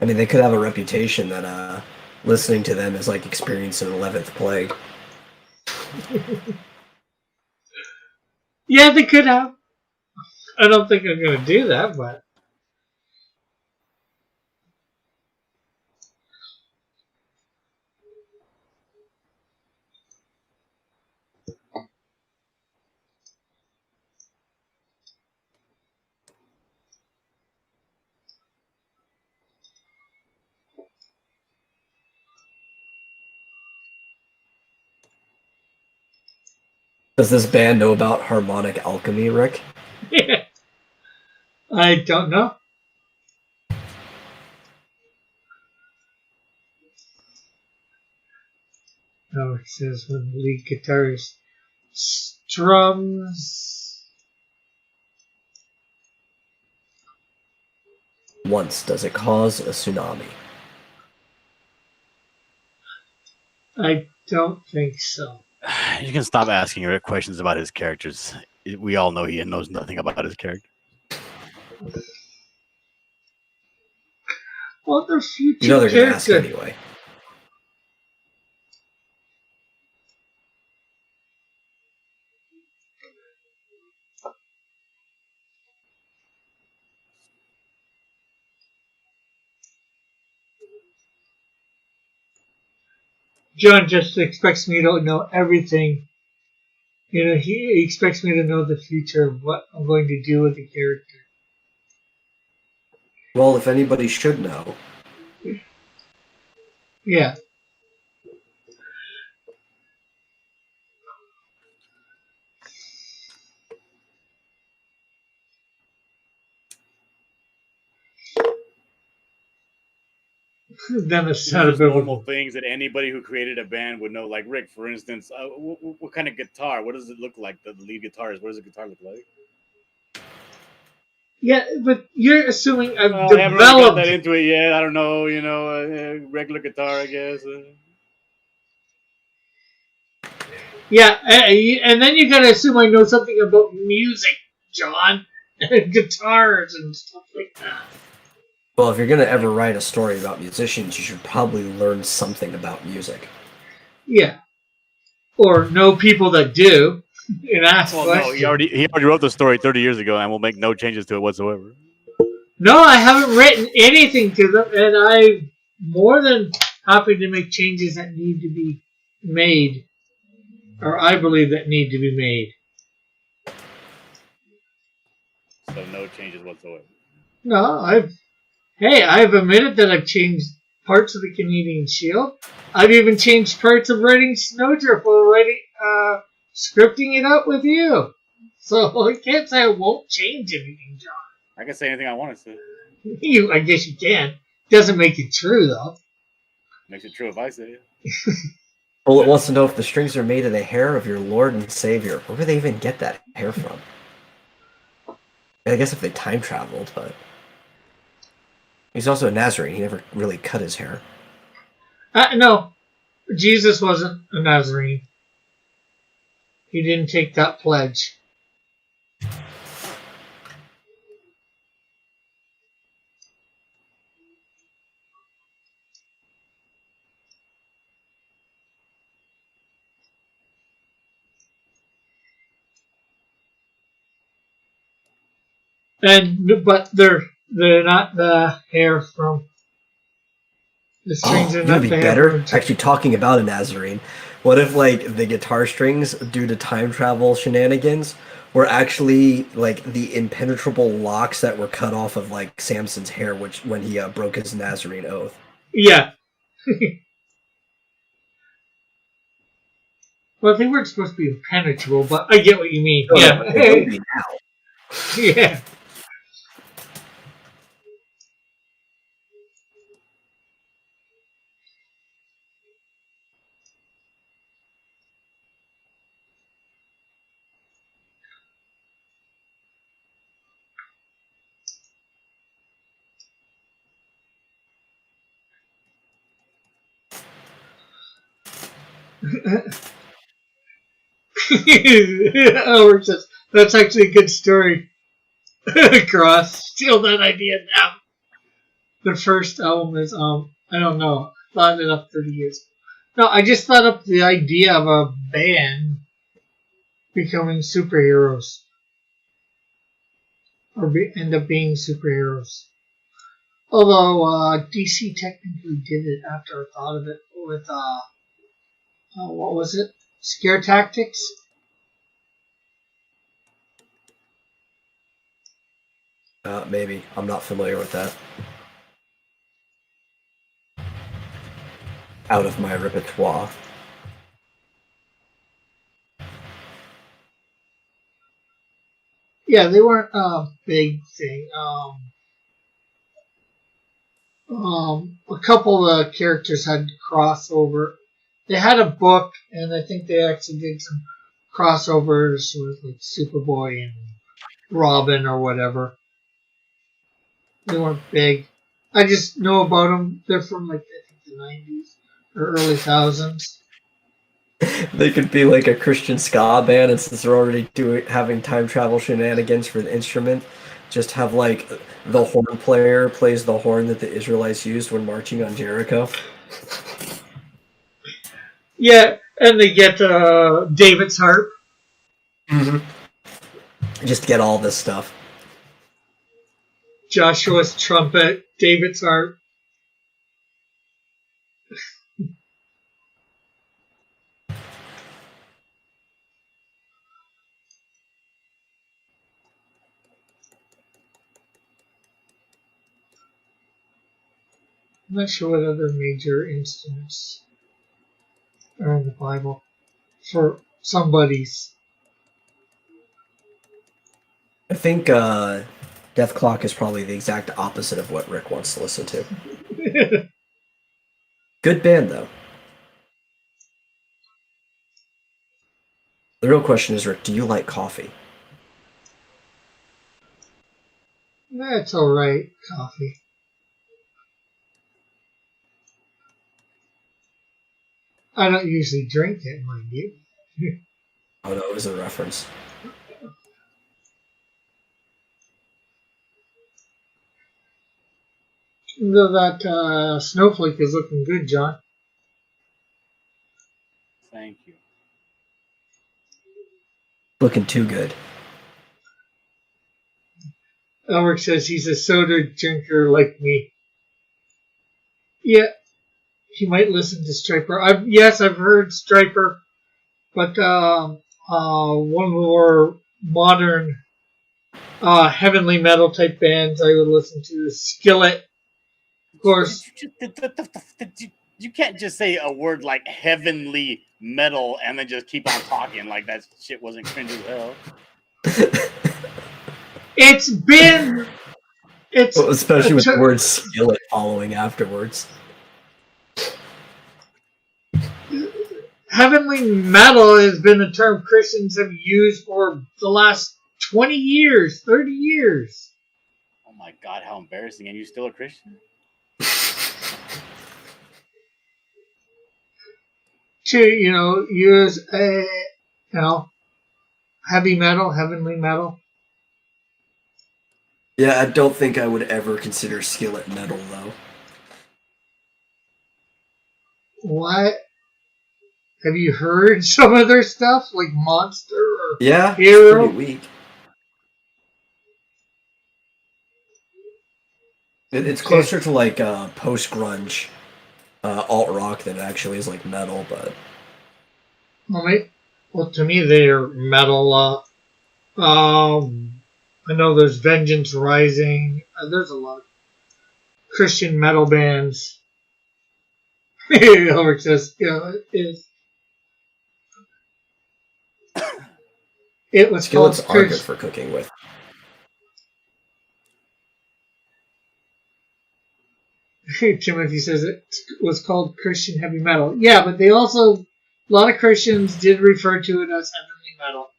I mean, they could have a reputation that listening to them is like experiencing an 11th plague. Yeah, they could have. I don't think I'm going to do that, but. Does this band know about harmonic alchemy, Rick? I don't know. Oh, it says when the lead guitarist strums. Once, does it cause a tsunami? I don't think so. You can stop asking Rick questions about his characters. We all know he knows nothing about his character. Well, they're future You know they're going to ask characters. anyway. John just expects me to know everything. You know, he expects me to know the future of what I'm going to do with the character. Well, if anybody should know, Yeah. Then it's These not are a just normal biblical. things that anybody who created a band would know. Like Rick, for instance, what kind of guitar? What does it look like? The lead guitarist. What does the guitar look like? Yeah, but you're assuming I've I haven't really got developed. that into it yet. I don't know. Regular guitar, I guess. Yeah, and then you gotta assume I know something about music, John, and guitars and stuff like that. Well, if you're gonna ever write a story about musicians, you should probably learn something about music. Yeah, or know people that do, and ask Well, no, questions. he already wrote the story 30 years ago, and will make no changes to it whatsoever. No, I haven't written anything to them, and I'm more than happy to make changes that need to be made, or I believe that need to be made. So no changes whatsoever. No, I've admitted that I've changed parts of the Canadian Shield. I've even changed parts of writing Snowdrift while writing, scripting it out with you. So I can't say I won't change anything, John. I can say anything I want to say. I guess you can. Doesn't make it true though. Makes it true if I say it. Bullet wants to know if the strings are made of the hair of your Lord and Savior. Where would they even get that hair from? I guess if they time traveled, but he's also a Nazarene. He never really cut his hair. No, Jesus wasn't a Nazarene. He didn't take that pledge. But they're not the hair from the strings. Oh, Are you not would be the hair better from actually talking about a Nazarene. What if like the guitar strings, due to time travel shenanigans, were actually like the impenetrable locks that were cut off of like Samson's hair, which when he broke his Nazarene oath? Yeah. Well, they weren't supposed to be impenetrable, but I get what you mean. No, Yeah. it would be now. Yeah. Howard says, that's actually a good story. Cross. Steal that idea now. The first album is, I don't know. Thought it up 30 years. No, I just thought up the idea of a band becoming superheroes. Or end up being superheroes. Although, DC technically did it after I thought of it with, what was it? Scare Tactics? Maybe. I'm not familiar with that. Out of my repertoire. Yeah, they weren't a big thing. A couple of characters had crossover. They had a book, and I think they actually did some crossovers with like Superboy and Robin or whatever. They weren't big. I just know about them. They're from like I think the 90s or early thousands. They could be like a Christian ska band, and since they're already having time travel shenanigans for the instrument, just have like the horn player plays the horn that the Israelites used when marching on Jericho. Yeah, and they get David's harp. Mm-hmm. Just get all this stuff. Joshua's trumpet, David's harp. I'm not sure what other major instruments are in the Bible for somebody's. I think Death Clock is probably the exact opposite of what Rick wants to listen to. Good band, though. The real question is, Rick, do you like coffee? That's alright, coffee. I don't usually drink it, mind you. Oh, no, it was a reference. Though that snowflake is looking good, John. Thank you. Looking too good. Elric says he's a soda drinker like me. Yeah, he might listen to Striper. Yes, I've heard Striper, but one of the more modern heavenly metal type bands I would listen to is Skillet. Of course. You can't just say a word like heavenly metal and then just keep on talking like that shit wasn't cringe as hell. It's been... Well, especially with the word skillet following afterwards. Heavenly metal has been a term Christians have used for the last 20 years, 30 years. Oh my God, how embarrassing. And you still a Christian? To, use heavy metal, heavenly metal. Yeah, I don't think I would ever consider Skillet metal, though. What? Have you heard some of their stuff, like Monster or Yeah, Hero? it's pretty weak. It's closer to like post-grunge alt-rock than it actually is like metal, but... Well, to me, they're metal. I know there's Vengeance Rising. There's a lot of Christian metal bands. Elric says, it is. It was Skillets called are good for cooking with. Timothy says it was called Christian heavy metal. Yeah, but they also, a lot of Christians did refer to it as heavenly metal.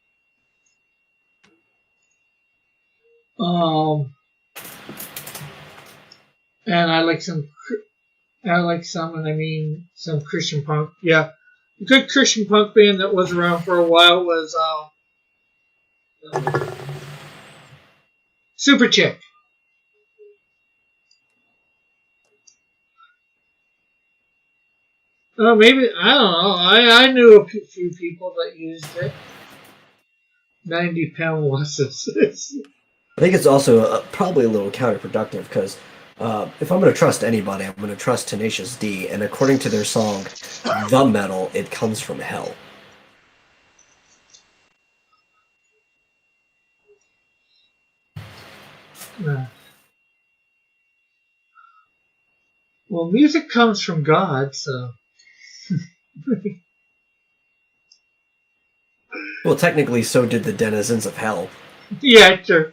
And I like some, and I mean some Christian punk. Yeah, a good Christian punk band that was around for a while was Super Chick. Oh, maybe, I don't know. I knew a few people that used it. 90-pound wussets. I think it's also probably a little counterproductive because if I'm going to trust anybody, I'm going to trust Tenacious D, and according to their song, The Metal, it comes from hell. Well, music comes from God, so... Well, technically, so did the denizens of hell. Yeah, sure.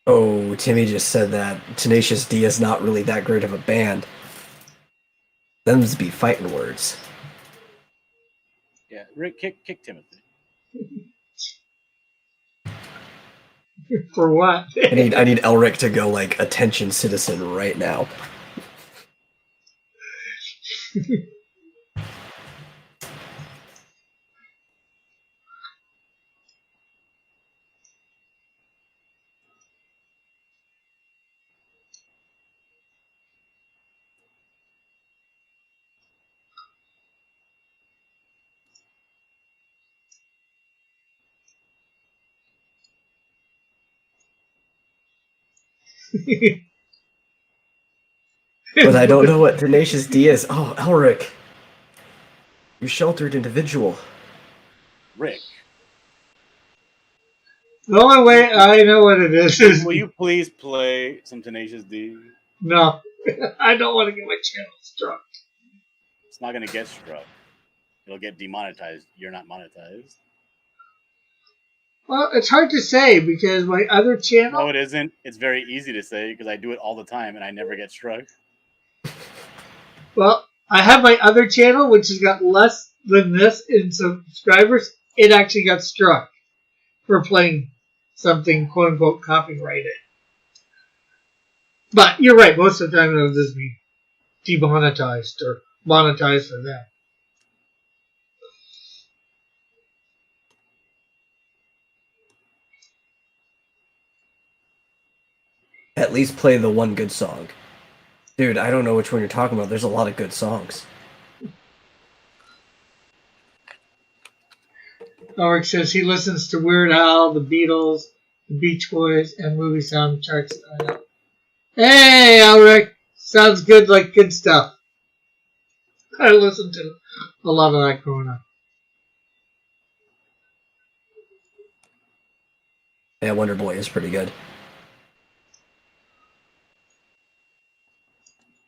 Oh, Timmy just said that Tenacious D is not really that great of a band. Them's be fighting words. Yeah, Rick, kick Timothy. For what? I need Elric to go like attention citizen right now. But I don't know what Tenacious D is. Oh, Elric. You sheltered individual. Rick. The only way I know what it is Will you please play some Tenacious D? no. I don't want to get my channel struck. It's not gonna get struck. It'll get demonetized. You're not monetized. Well, it's hard to say because my other channel. No, it isn't. It's very easy to say because I do it all the time and I never get struck. Well, I have my other channel, which has got less than this in subscribers. It actually got struck for playing something quote unquote copyrighted. But you're right. Most of the time, it'll just be demonetized or monetized for them. At least play the one good song. Dude, I don't know which one you're talking about. There's a lot of good songs. Ulrich says he listens to Weird Al, the Beatles, the Beach Boys, and movie soundtracks. Hey, Ulrich! Sounds good, like good stuff. I listened to a lot of that growing up. Yeah, Wonder Boy is pretty good.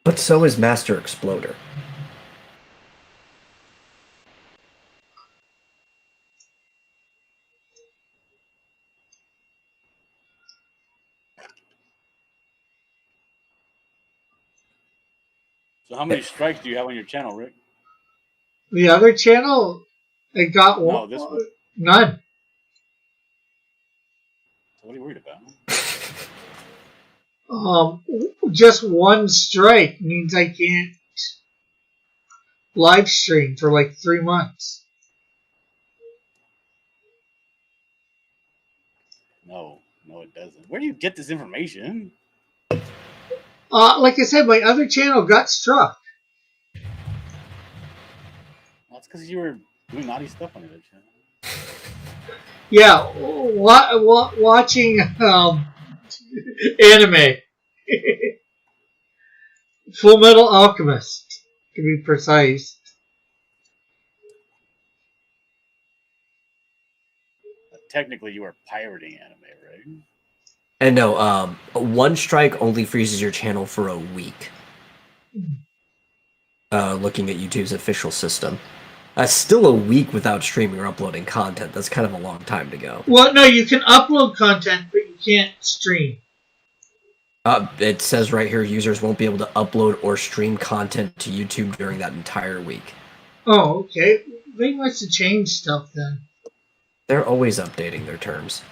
But so is Master Exploder. So how many strikes do you have on your channel, Rick? The other channel, it got No, one. this one. None. So what are you worried about? Just one strike means I can't live stream for like 3 months. No, it doesn't. Where do you get this information? Like I said, my other channel got struck. Well, it's because you were doing naughty stuff on the other channel. Yeah, watching anime. Full Metal Alchemist, to be precise. Technically, you are pirating anime, right? And no, one strike only freezes your channel for a week. Looking at YouTube's official system. Still a week without streaming or uploading content. That's kind of a long time to go. Well, no, you can upload content, but you can't stream. It says right here, users won't be able to upload or stream content to YouTube during that entire week. Oh, okay. They must have changed stuff then. They're always updating their terms.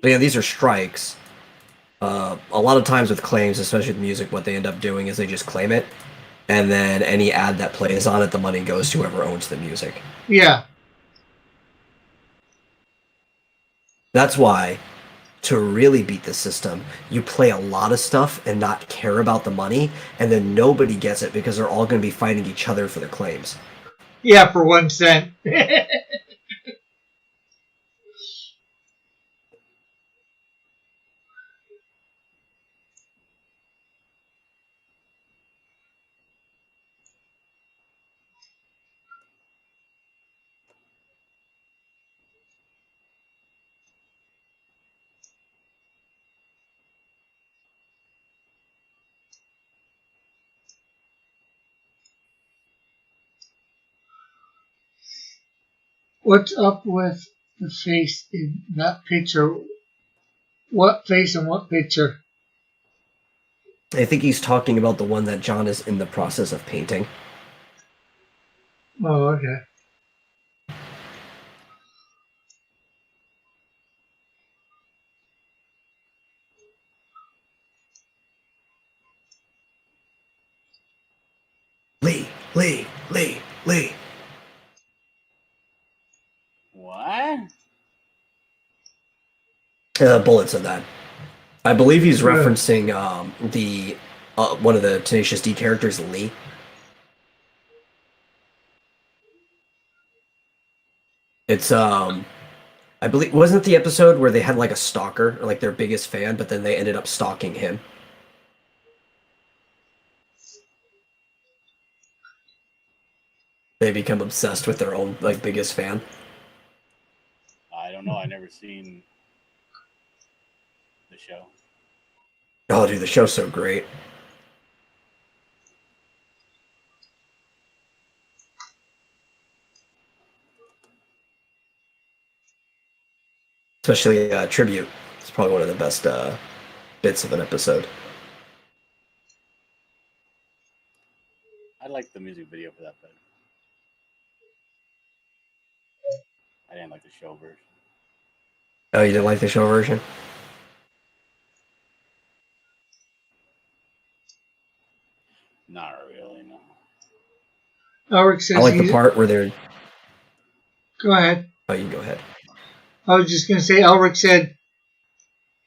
But yeah, these are strikes. A lot of times with claims, especially with music, what they end up doing is they just claim it, and then any ad that plays on it, the money goes to whoever owns the music. Yeah. That's why, to really beat the system, you play a lot of stuff and not care about the money, and then nobody gets it because they're all going to be fighting each other for the claims. Yeah, for 1 cent. What's up with the face in that picture? What face and what picture? I think he's talking about the one that John is in the process of painting. Oh, okay. Lee. What? Bullets in that. I believe he's referencing the one of the Tenacious D characters, Lee. It's I believe, wasn't it the episode where they had like a stalker, or like their biggest fan, but then they ended up stalking him? They become obsessed with their own like biggest fan. I don't know. I never seen the show. Oh, dude, the show's so great. Especially Tribute. It's probably one of the best bits of an episode. I like the music video for that better. I didn't like the show version. Oh, you didn't like the show version? Not really, no. Elric says I like the part where they're... Go ahead. Oh, you can go ahead. I was just going to say, Elric said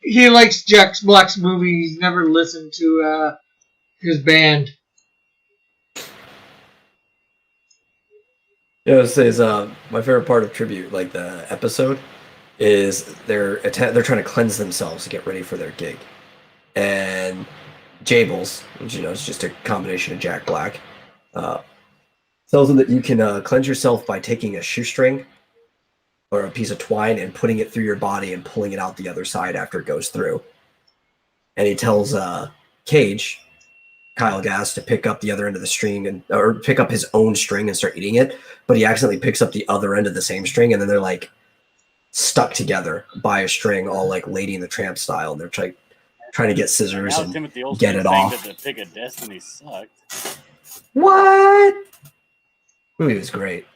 he likes Jack Black's movie. He's never listened to his band. Yeah, it says my favorite part of Tribute, like the episode, is they're trying to cleanse themselves to get ready for their gig, and Jables, which is just a combination of Jack Black, tells them that you can cleanse yourself by taking a shoestring or a piece of twine and putting it through your body and pulling it out the other side after it goes through. And he tells Cage, Kyle Gass, to pick up the other end of the string or pick up his own string and start eating it, but he accidentally picks up the other end of the same string, and then they're like stuck together by a string, all like Lady and the Tramp style, and they're trying to get scissors and Timothy Olsen get it off. That the Pick of Destiny sucked. What? Movie was great,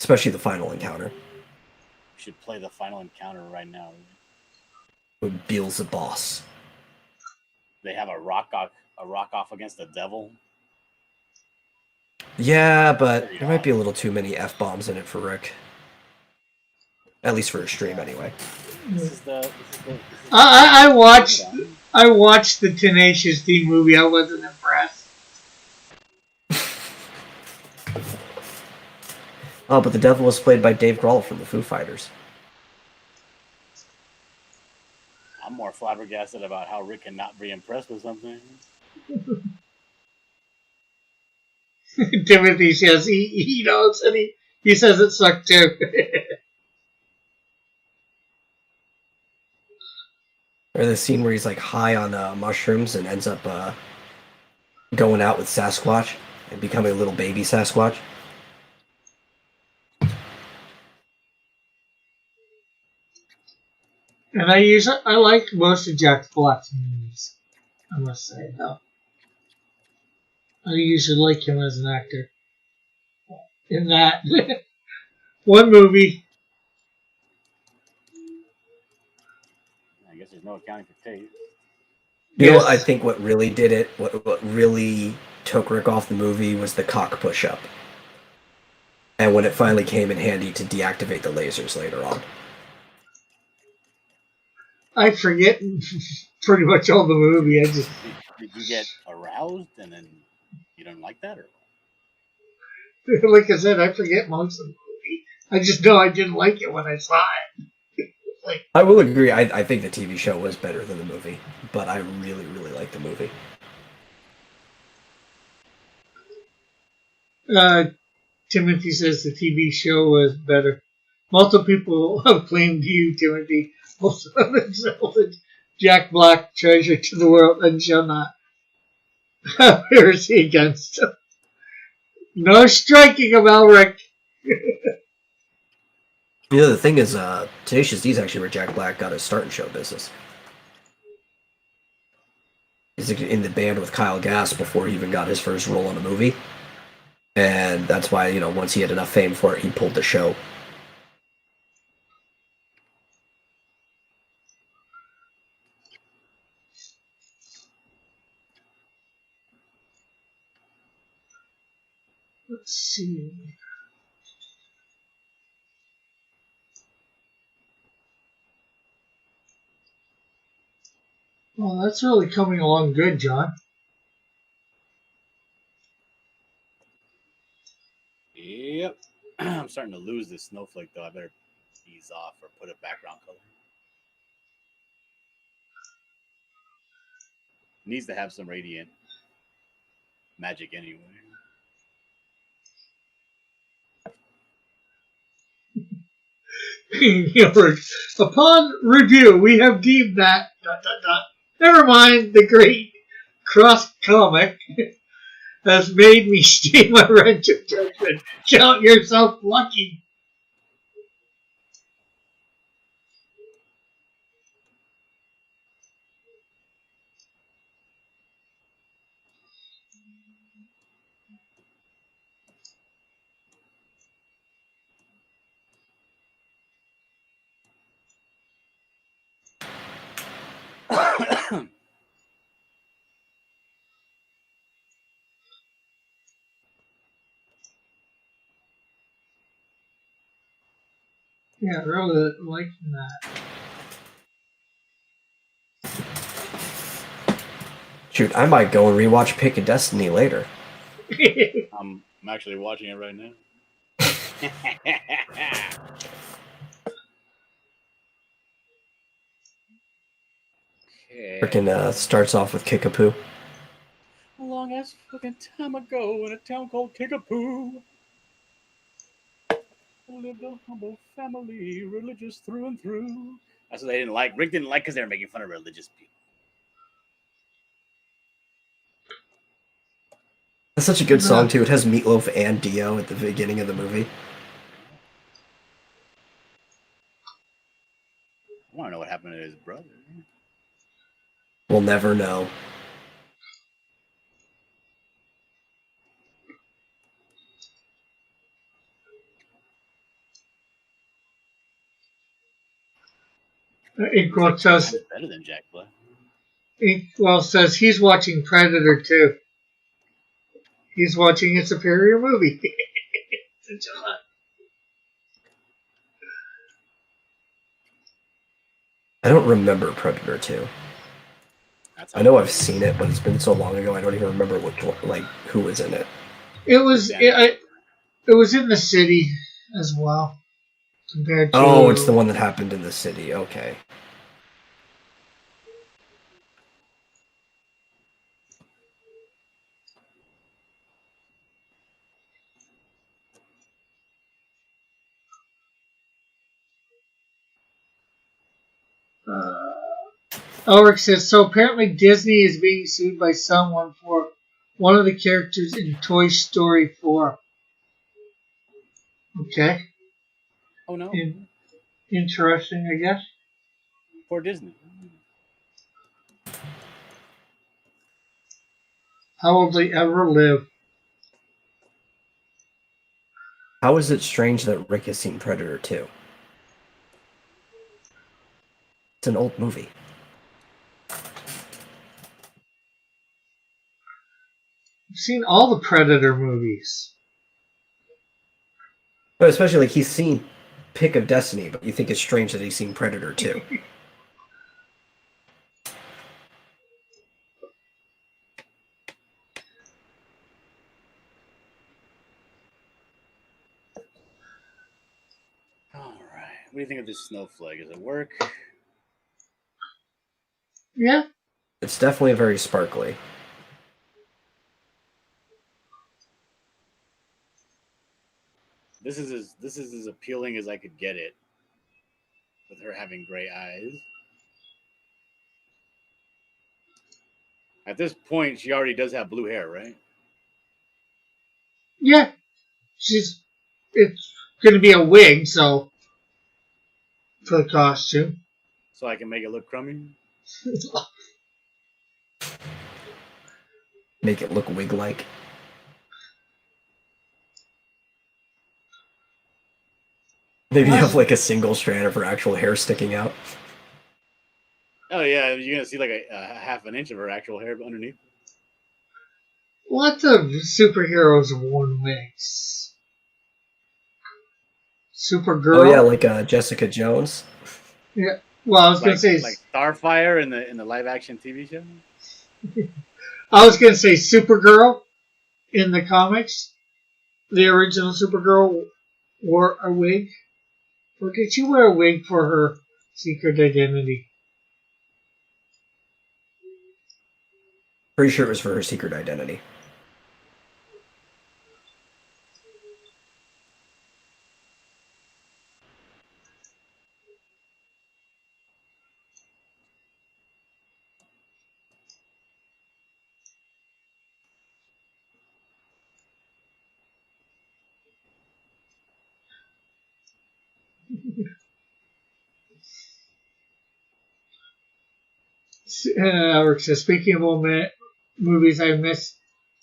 especially the final encounter. We should play the final encounter right now. With Beel's the boss. They have a rock off against the devil. Yeah, but there might be a little too many F-bombs in it for Rick. At least for a stream, anyway. I watched the Tenacious D movie. I wasn't impressed. Oh, but the devil was played by Dave Grohl from the Foo Fighters. I'm more flabbergasted about how Rick cannot be impressed with something. Timothy says he knows, and he says it sucked too. Or the scene where he's like high on mushrooms and ends up going out with Sasquatch and becoming a little baby Sasquatch. And I like most of Jack Black's movies. I must say, though. I usually like him as an actor. In that one movie. I guess there's no accounting for taste. You know what I think what really did it, what really took Rick off the movie was the cock push-up. And when it finally came in handy to deactivate the lasers later on. I forget pretty much all the movie. Did you get aroused and then you don't like that, or? Like I said, I forget most of the movie. I just know I didn't like it when I saw it. I will agree. I think the TV show was better than the movie, but I really, really like the movie. Timothy says the TV show was better. Multiple people have claimed you, Timothy. Most of them insulted Jack Black, treasure to the world, and shall not have heresy against him. No striking of Elric. The thing is, Tenacious D is actually where Jack Black got his start in show business. He's in the band with Kyle Gass before he even got his first role in a movie. And that's why, once he had enough fame for it, he pulled the show. Let's see. Well, that's really coming along good, John. Yep. I'm starting to lose this snowflake, though. I better ease off or put a background color. Needs to have some radiant. magic anyway. Upon review, we have deemed that ... Never mind, the great cross comic has made me stay my wrench of judgment. Count yourself lucky. Yeah, really liking Shoot, I might go and rewatch Pick of Destiny later. that. I'm actually watching it right now. Okay. Freaking starts off with Kickapoo. A long ass fucking time ago in a town called Kickapoo lived a humble family, religious through and through. That's what they didn't like. Rick didn't like because they were making fun of religious people. That's such a good song too. It has Meatloaf and Dio at the beginning of the movie. I want to know what happened to his brother. We'll never know. Inkwell says, It's better than Jack Black. Inkwell says he's watching Predator too. He's watching a superior movie. I don't remember Predator 2. I know I've seen it, but it's been so long ago I don't even remember who was in it. It was in the city as well. Compared to Oh, it's the one that happened in the city. Okay. Ulrich says, so apparently Disney is being sued by someone for one of the characters in Toy Story 4. Okay. Oh no. Interesting, I guess. For Disney. How will they ever live? How is it strange that Rick has seen Predator 2? It's an old movie. I've seen all the Predator movies. But especially, like, he's seen Pick of Destiny, but you think it's strange that he's seen Predator 2. Alright. What do you think of this snowflake? Does it work? Yeah. It's definitely very sparkly. This is as appealing as I could get it. With her having gray eyes. At this point, she already does have blue hair, right? Yeah. It's going to be a wig, so for the costume. So I can make it look crummy? Make it look wig-like. Maybe have like a single strand of her actual hair sticking out. Oh yeah, you're gonna see like a half an inch of her actual hair underneath. Lots of superheroes have worn wigs. Supergirl. Oh yeah, like Jessica Jones. Yeah. Well, I was gonna say like Starfire in the live action TV show. I was gonna say Supergirl in the comics. The original Supergirl wore a wig. Or did she wear a wig for her secret identity? Pretty sure it was for her secret identity. Eric says, speaking of movies, I miss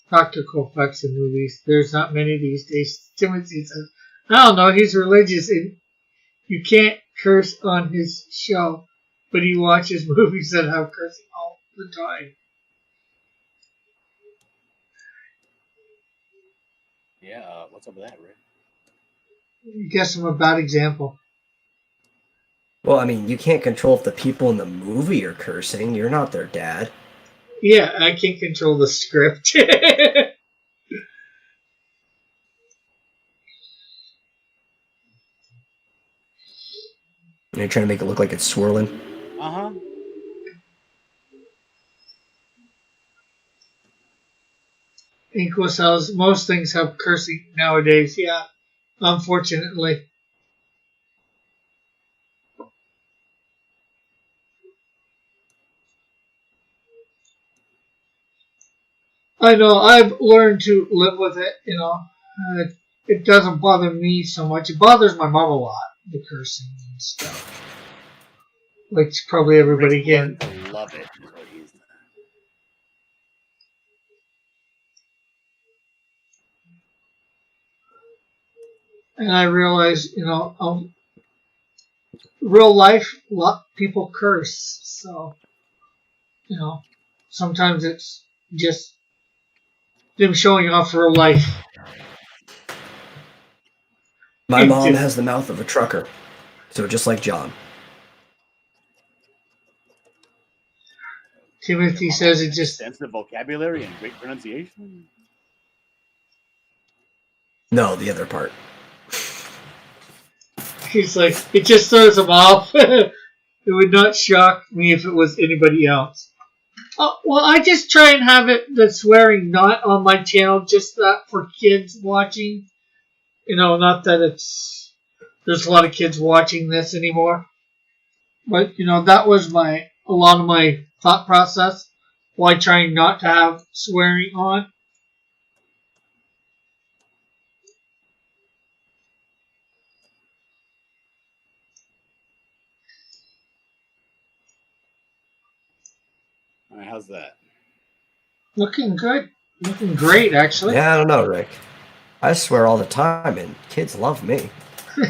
practical effects in movies. There's not many these days. Timothy says, I don't know, he's religious and you can't curse on his show, but he watches movies that have cursing all the time. Yeah, what's up with that, Rick? I guess I'm a bad example. Well, I mean, you can't control if the people in the movie are cursing. You're not their dad. Yeah, I can control the script. And you're trying to make it look like it's swirling. Uh-huh. Inquo says most things have cursing nowadays. Yeah, unfortunately. I know, I've learned to live with it, you know. It doesn't bother me so much. It bothers my mom a lot, the cursing and stuff. Which probably everybody Rick's can. learned to love it. Is what he's And I realize, you know, real life, people curse. So, you know, sometimes it's just them showing off real life. My mom has the mouth of a trucker. So just like John. Timothy says it just... extensive vocabulary and great pronunciation. No, the other part. He's like, it just throws him off. It would not shock me if it was anybody else. Well, I just try and have it the swearing not on my channel, just that for kids watching. You know, not that there's a lot of kids watching this anymore. But, you know, that was a lot of my thought process. Why trying not to have swearing on. All right, how's that? Looking good. Looking great, actually. Yeah, I don't know, Rick. I swear all the time, and kids love me.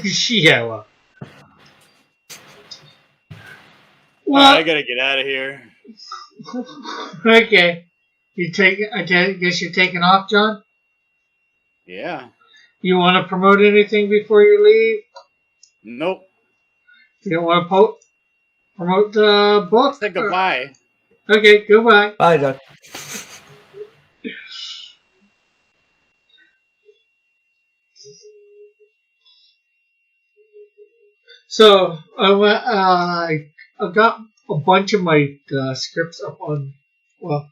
Yeah, well. Well, I gotta get out of here. Okay. I guess you're taking off, John? Yeah. You want to promote anything before you leave? Nope. You don't want to promote the book? Say goodbye. Okay, goodbye. Bye, John. So I've got a bunch of my scripts up on, well,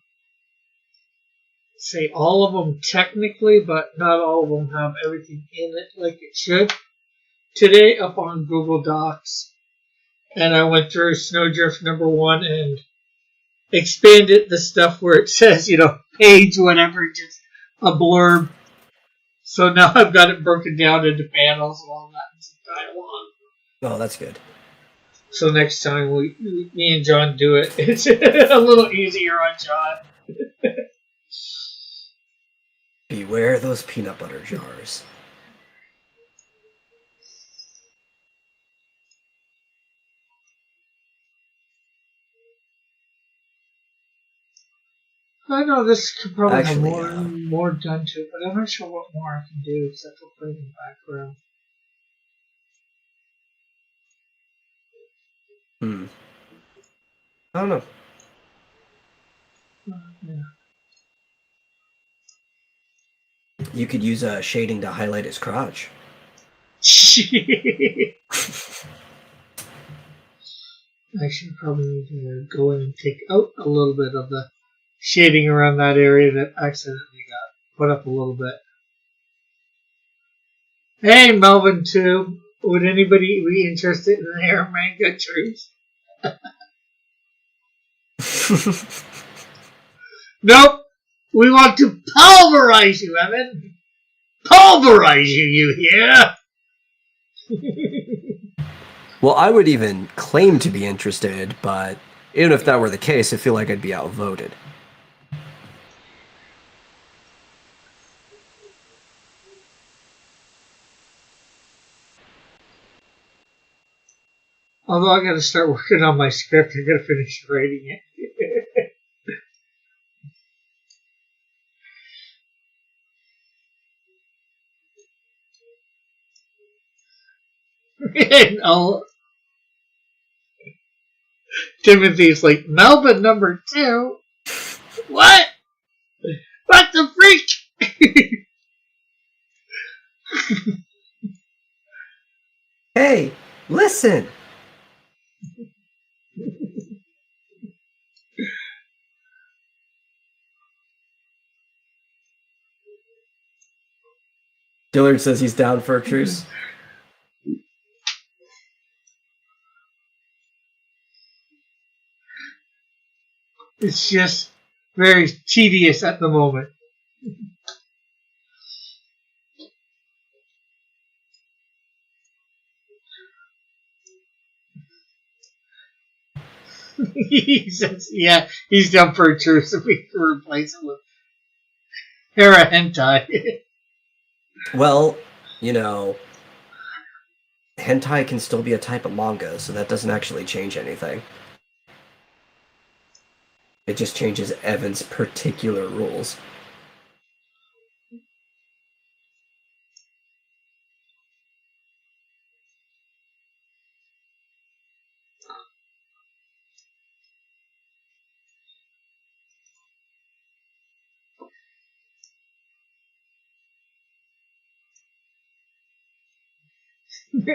say all of them technically, but not all of them have everything in it like it should. Today up on Google Docs, and I went through Snowdrift #1 and expanded the stuff where it says, you know, page whatever, just a blurb. So now I've got it broken down into panels and all that and some dialogue. Oh, that's good. So next time me and John do it, it's a little easier on John. Beware those peanut butter jars. I know this could probably Actually, have more done to it, but I'm not sure what more I can do except for putting in the background. I don't know. Yeah. You could use shading to highlight his crotch. I should probably need to go in and take out a little bit of the shading around that area that accidentally got put up a little bit. Hey, Melvin, too. Would anybody be interested in the hair manga trees? Nope. We want to pulverize you, Evan. Pulverize you, you hear? Well, I would even claim to be interested, but even if that were the case, I feel like I'd be outvoted. Although I got to start working on my script, I got to finish writing it. And Timothy's like, Melbourne number 2? What? What the freak? Hey, listen! Dillard says he's down for a truce. It's just very tedious at the moment. He says, yeah, he's down for a truce if we can replace it with Hera Hentai. Well, you know, hentai can still be a type of manga, so that doesn't actually change anything. It just changes Evan's particular rules.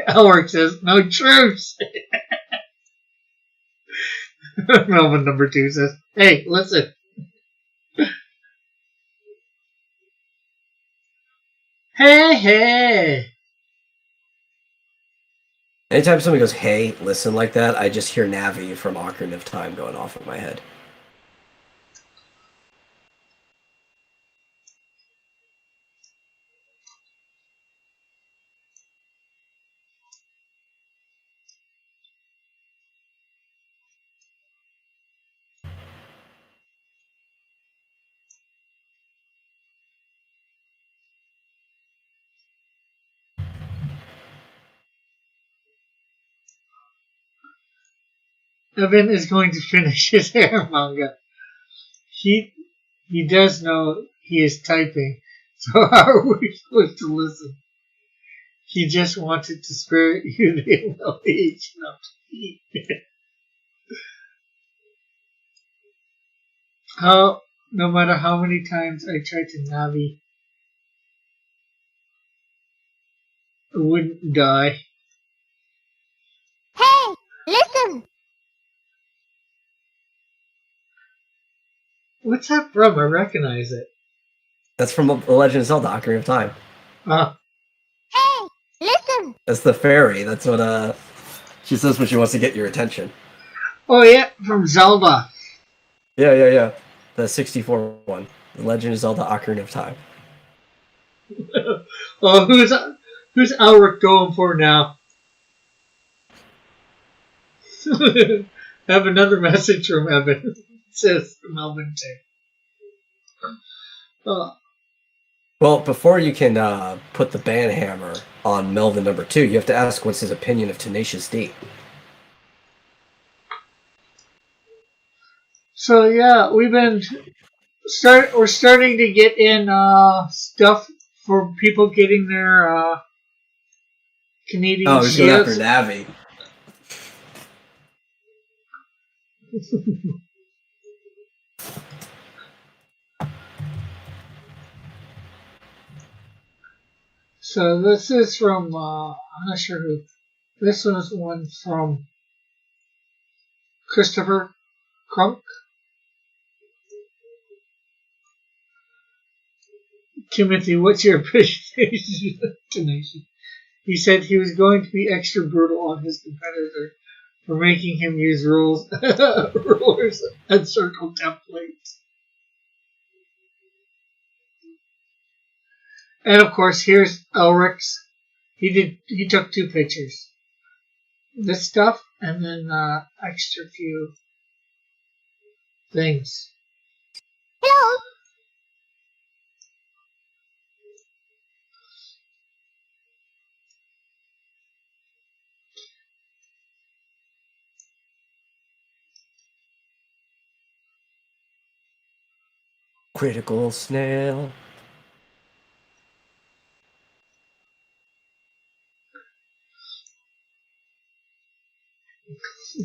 Elric says, no truce. Melvin number 2 says, hey, listen. Hey. Anytime somebody goes, hey, listen like that, I just hear Navi from Ocarina of Time going off in my head. Evan is going to finish his hair manga. He does know he is typing, so how are we supposed to listen? He just wanted to spare you the humiliation of defeat. No matter how many times I tried to Navi, I wouldn't die. Hey, listen! What's that from? I recognize it. That's from The Legend of Zelda: Ocarina of Time. Hey, listen! That's the fairy. That's what she says when she wants to get your attention. Oh yeah, from Zelda. Yeah. The 64 one. The Legend of Zelda: Ocarina of Time. Oh, who's Elric going for now? I have another message from Evan. It says from Melvin too. Well, before you can put the ban hammer on Melvin number 2, you have to ask what's his opinion of Tenacious D. So yeah, we're starting to get in stuff for people getting their Canadian Oh, he's going after shields. Navi. So this is from I'm not sure who. This was one from Christopher Crunk. Timothy, what's your appreciation of Tenacious? He said he was going to be extra brutal on his competitor for making him use rulers and circle templates. And of course, here's Elric's. He took 2 pictures. this stuff and then extra few things. Hello. Critical snail.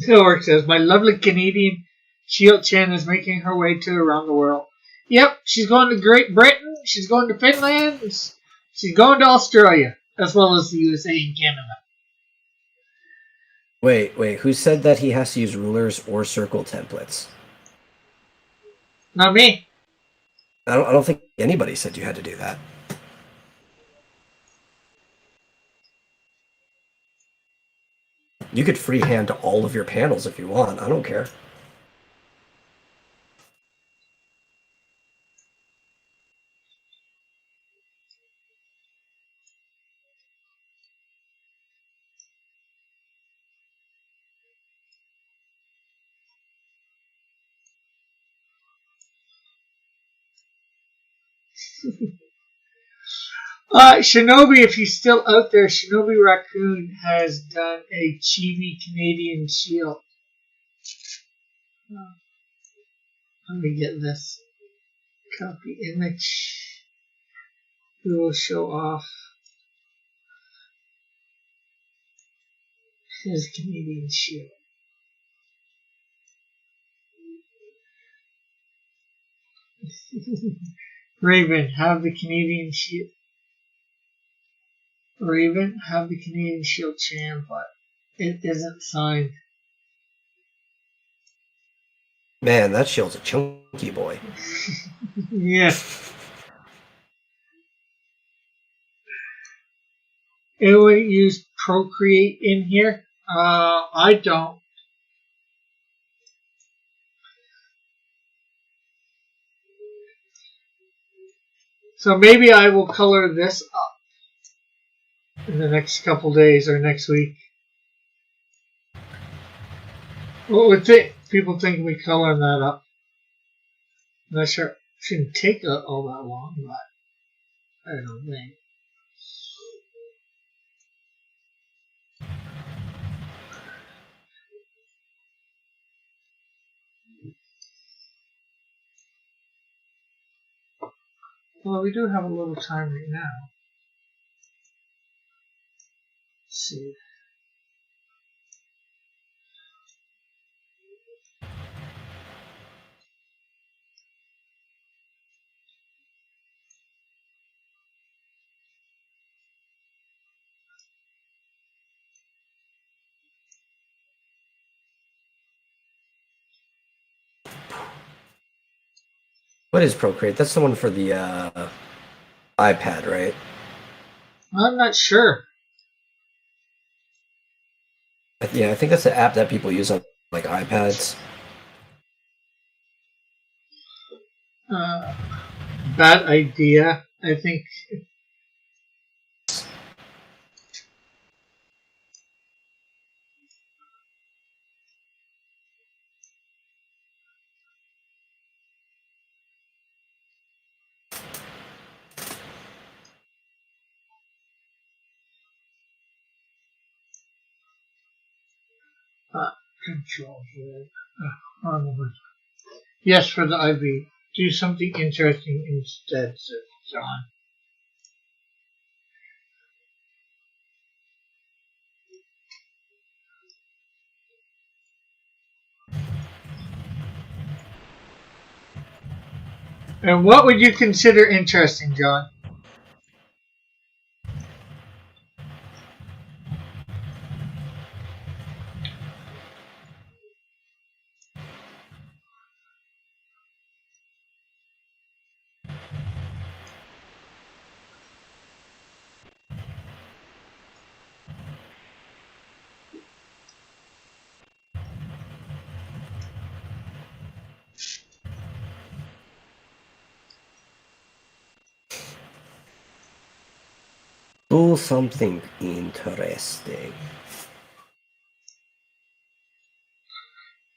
Orc says, my lovely Canadian Shield Chen is making her way to around the world. Yep, she's going to Great Britain, she's going to Finland, she's going to Australia, as well as the USA and Canada. Wait, who said that he has to use rulers or circle templates? Not me. I don't think anybody said you had to do that. You could freehand all of your panels if you want. I don't care. Shinobi, if he's still out there, Shinobi Raccoon has done a chibi Canadian shield. Let me get this. Copy image. We will show off his Canadian shield. Raven, have the Canadian shield. Raven, have the Canadian Shield Chan, but it isn't signed. Man, that shield's a chunky boy. Yeah. Anyone use Procreate in here? I don't. So maybe I will color this up in the next couple days or next week. What would people think we coloring that up? I'm not sure. It shouldn't take all that long, but I don't think. Well, we do have a little time right now. Let's see. What is Procreate? That's the one for the iPad, right? I'm not sure. Yeah, I think that's the app that people use on like iPads. Bad idea. I think. Control here. Yes, for the IV. Do something interesting instead, says John. And what would you consider interesting, John? Do something interesting.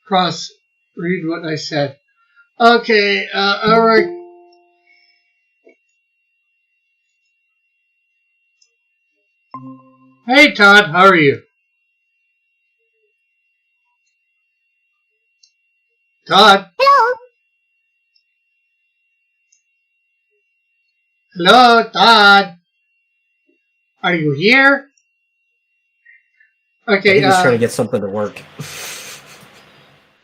cross read what I said. Okay, Eric. Hey Todd, how are you? Todd? Hello. Hello, Todd? Are you here? I Okay, think he's trying to get something to work.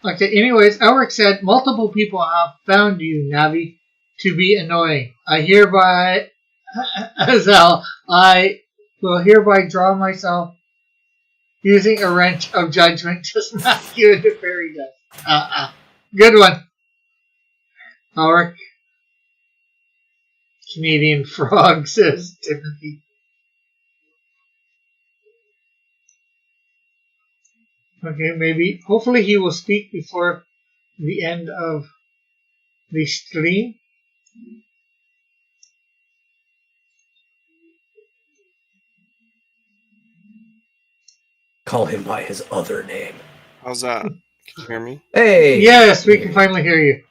okay, anyways, Elric said multiple people have found you, Navi, to be annoying. I hereby, Azal, I will hereby draw myself using a wrench of judgment to smack you into fairy dust. Good one. Elric. Canadian frog, says Timothy. Okay, maybe. Hopefully he will speak before the end of the stream. Call him by his other name. How's that? Can you hear me? Hey! Yes, we can finally hear you.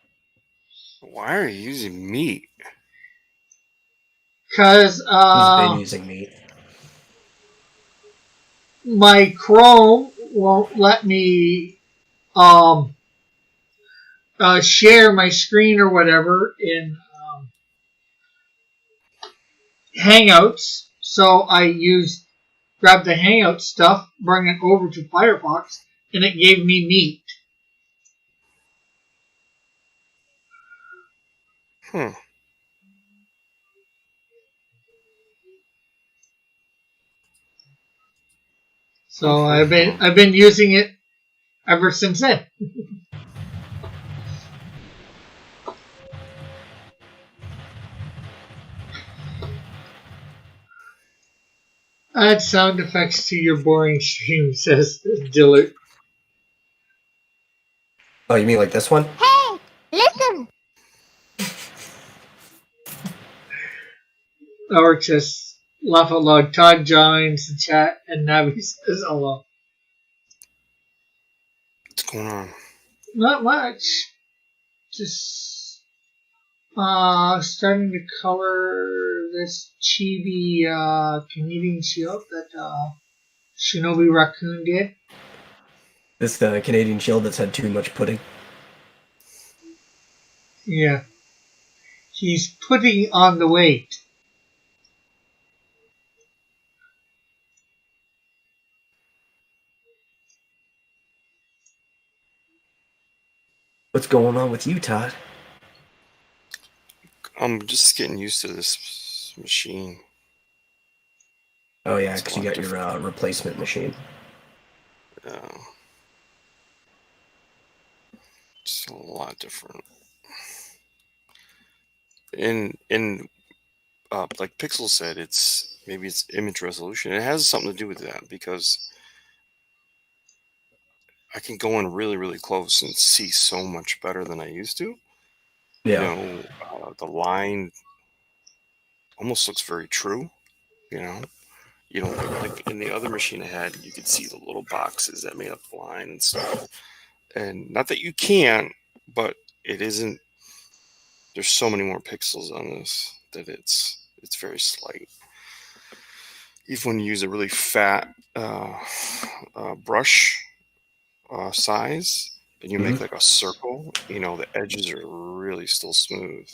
Why are you using meat? Because He's been using meat. my Chrome won't let me share my screen or whatever in Hangouts. So I grabbed the Hangout stuff, bring it over to Firefox, and it gave me meat. So I've been using it ever since then. Add sound effects to your boring stream, says Dillard. Oh, you mean like this one? Hey, listen. Or just laugh out loud. Todd joins the chat and Navi says hello. What's going on? Not much. Just starting to color this chibi Canadian shield that Shinobi Raccoon did. This Canadian shield that's had too much pudding. Yeah. He's putting on the weight. What's going on with you, Todd? I'm just getting used to this machine. Oh yeah, It's because a you lot got your replacement machine. It's a lot different. In like Pixel said, maybe it's image resolution. It has something to do with that because I can go in really, really close and see so much better than I used to. Yeah. You know, the line almost looks very true. You know, like in the other machine I had, you could see the little boxes that made up the line and stuff. And not that you can't, but it isn't. There's so many more pixels on this that it's very slight. Even when you use a really fat brush size and you make like a circle, you know, the edges are really still smooth.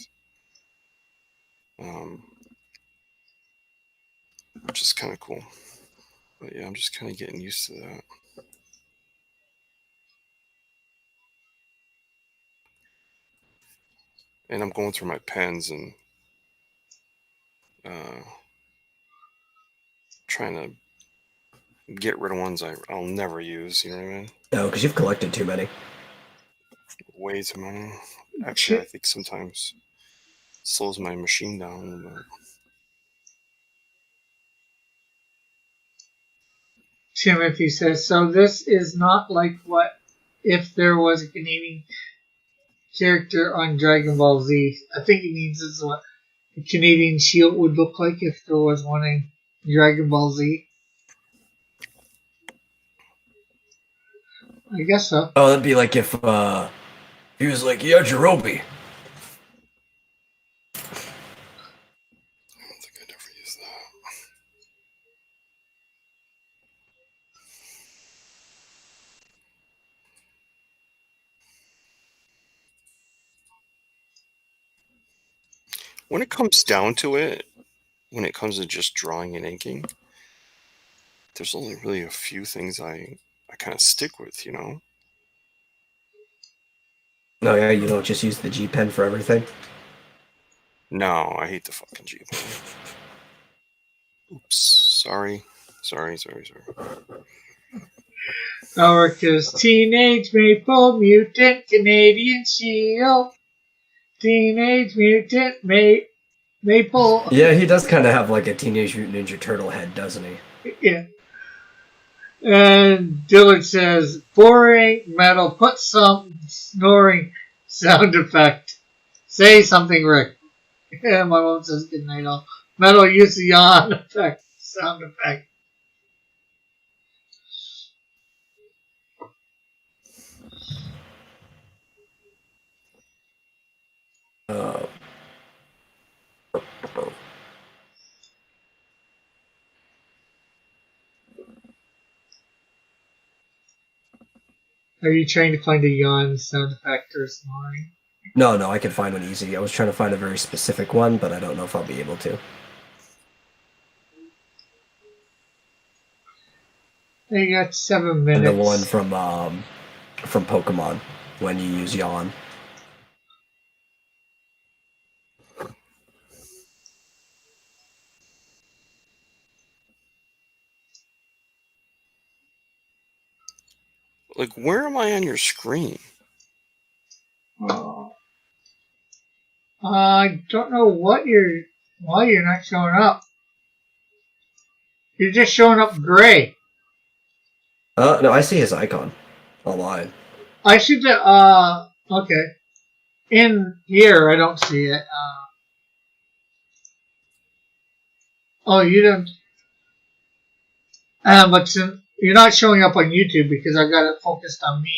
Which is kind of cool. But yeah, I'm just kind of getting used to that. And I'm going through my pens and trying to get rid of ones I'll never use. You know what I mean? No, because you've collected too many. Way too many. Actually, I think sometimes it slows my machine down a little bit. Timothy says, so this is not like what if there was a Canadian character on Dragon Ball Z. I think he means this is what the Canadian shield would look like if there was one in Dragon Ball Z. I guess so. Oh, that'd be like if he was like, "Yeah, Jerobi." I don't think I'd ever use that. When it comes down to it, when it comes to just drawing and inking, there's only really a few things I kind of stick with, you know? No, yeah, you don't just use the G pen for everything. No, I hate the fucking G pen. Oops. Sorry. Orca's Teenage Maple Mutant Canadian Shield. Teenage Mutant Maple. Yeah, he does kind of have like a Teenage Mutant Ninja Turtle head, doesn't he? Yeah. And Dillard says, boring metal, put some snoring sound effect. Say something, Rick. Yeah, my mom says good night all. Metal, use the yawn effect, sound effect. Uh, Are you trying to find a yawn sound effect or snoring? no, I can find one easy. I was trying to find a very specific one, but I don't know if I'll be able to. You got 7 And minutes. the one from Pokemon when you use yawn. Like, where am I on your screen? Oh. I don't know why you're not showing up. You're just showing up gray. No, I see his icon online. I see the, okay. In here, I don't see it. Oh, you don't. But you're not showing up on YouTube because I got it focused on me.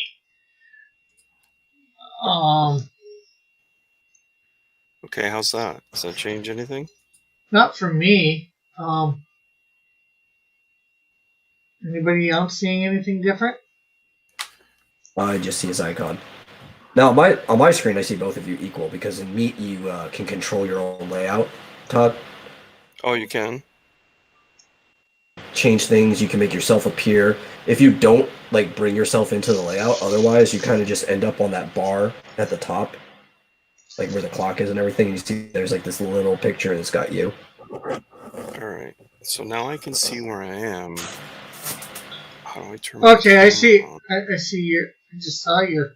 Okay, how's that? Does that change anything? Not for me. Anybody else seeing anything different? I just see his icon. Now, on my screen, I see both of you equal because in Meet you can control your own layout, Todd. Oh, you can? Change things. You can make yourself appear. If you don't like bring yourself into the layout, otherwise you kind of just end up on that bar at the top, like where the clock is and everything. And you see there's like this little picture that's got you. Alright. So now I can see where I am. How do I turn my Okay, I camera see. on? I see your. I just saw your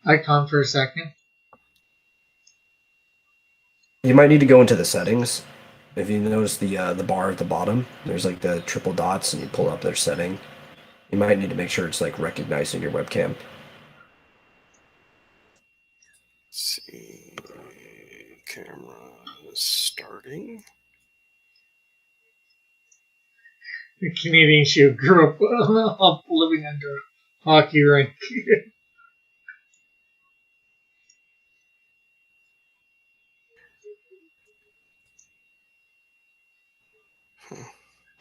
icon for a second. You might need to go into the settings. If you notice the bar at the bottom, there's like the triple dots, and you pull up their setting. You might need to make sure it's like recognizing your webcam. Let's see. Camera starting. The Canadian Shield grew up living under a hockey rink.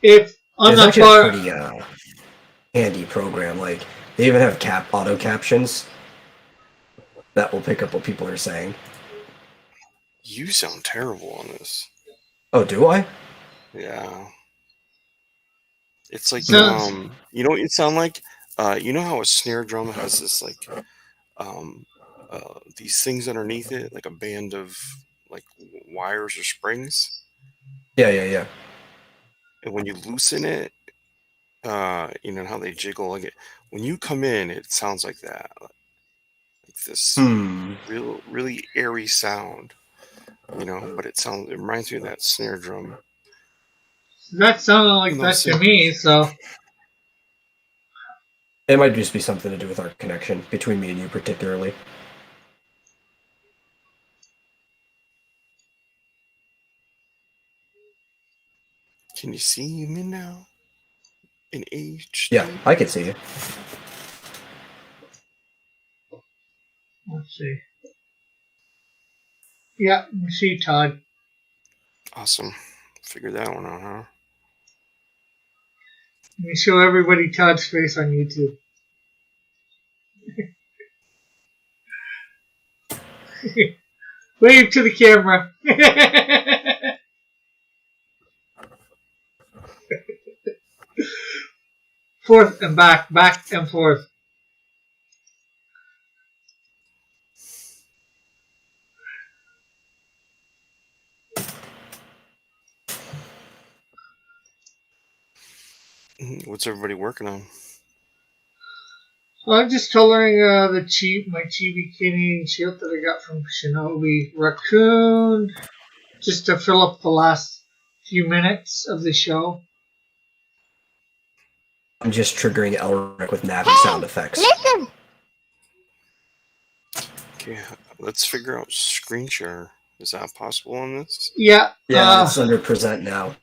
If on It's the actually far, a pretty handy program. Like they even have auto captions that will pick up what people are saying. You sound terrible on this. Oh, do I? Yeah. It's like, So- you know what you sound like? You know how a snare drum has this, like, these things underneath it, like a band of, like, wires or springs? Yeah. And when you loosen it, you know how they jiggle? Like when you come in, it sounds like that. Like this really airy sound, you know, but it reminds me of that snare drum. that sounded like that to me, so. It might just be something to do with our connection between me and you, particularly. Can you see me now? In HD? Yeah, I can see you. see. Yeah, I see Todd. Awesome. Figured that one out, huh? Let me show everybody Todd's face on YouTube. Wave to the camera. Forth and back, back and forth. What's everybody working on? Well, I'm just coloring my Chibi Canadian shield that I got from Shinobi Raccoon, just to fill up the last few minutes of the show. I'm just triggering Elric with Navi sound effects. Listen. Okay, let's figure out screen share. Is that possible on this? Yeah. Yeah, it's under present now.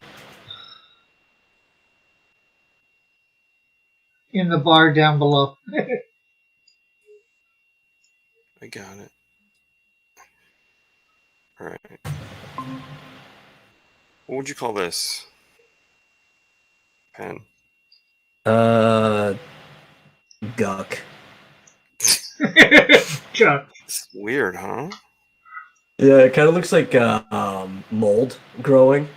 In the bar down below. I got it. Alright. What would you call this? Pen. Guck. Chuck. It's weird, huh? Yeah, it kind of looks like mold growing.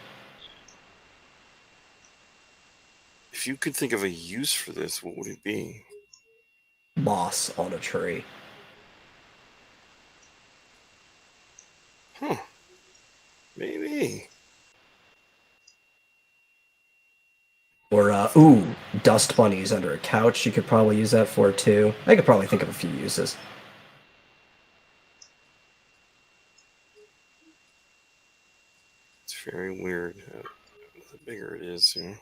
If you could think of a use for this, what would it be? Moss on a tree. Huh. Maybe. Or, dust bunnies under a couch. You could probably use that for, too. I could probably think of a few uses. It's very weird. The bigger it is, you know.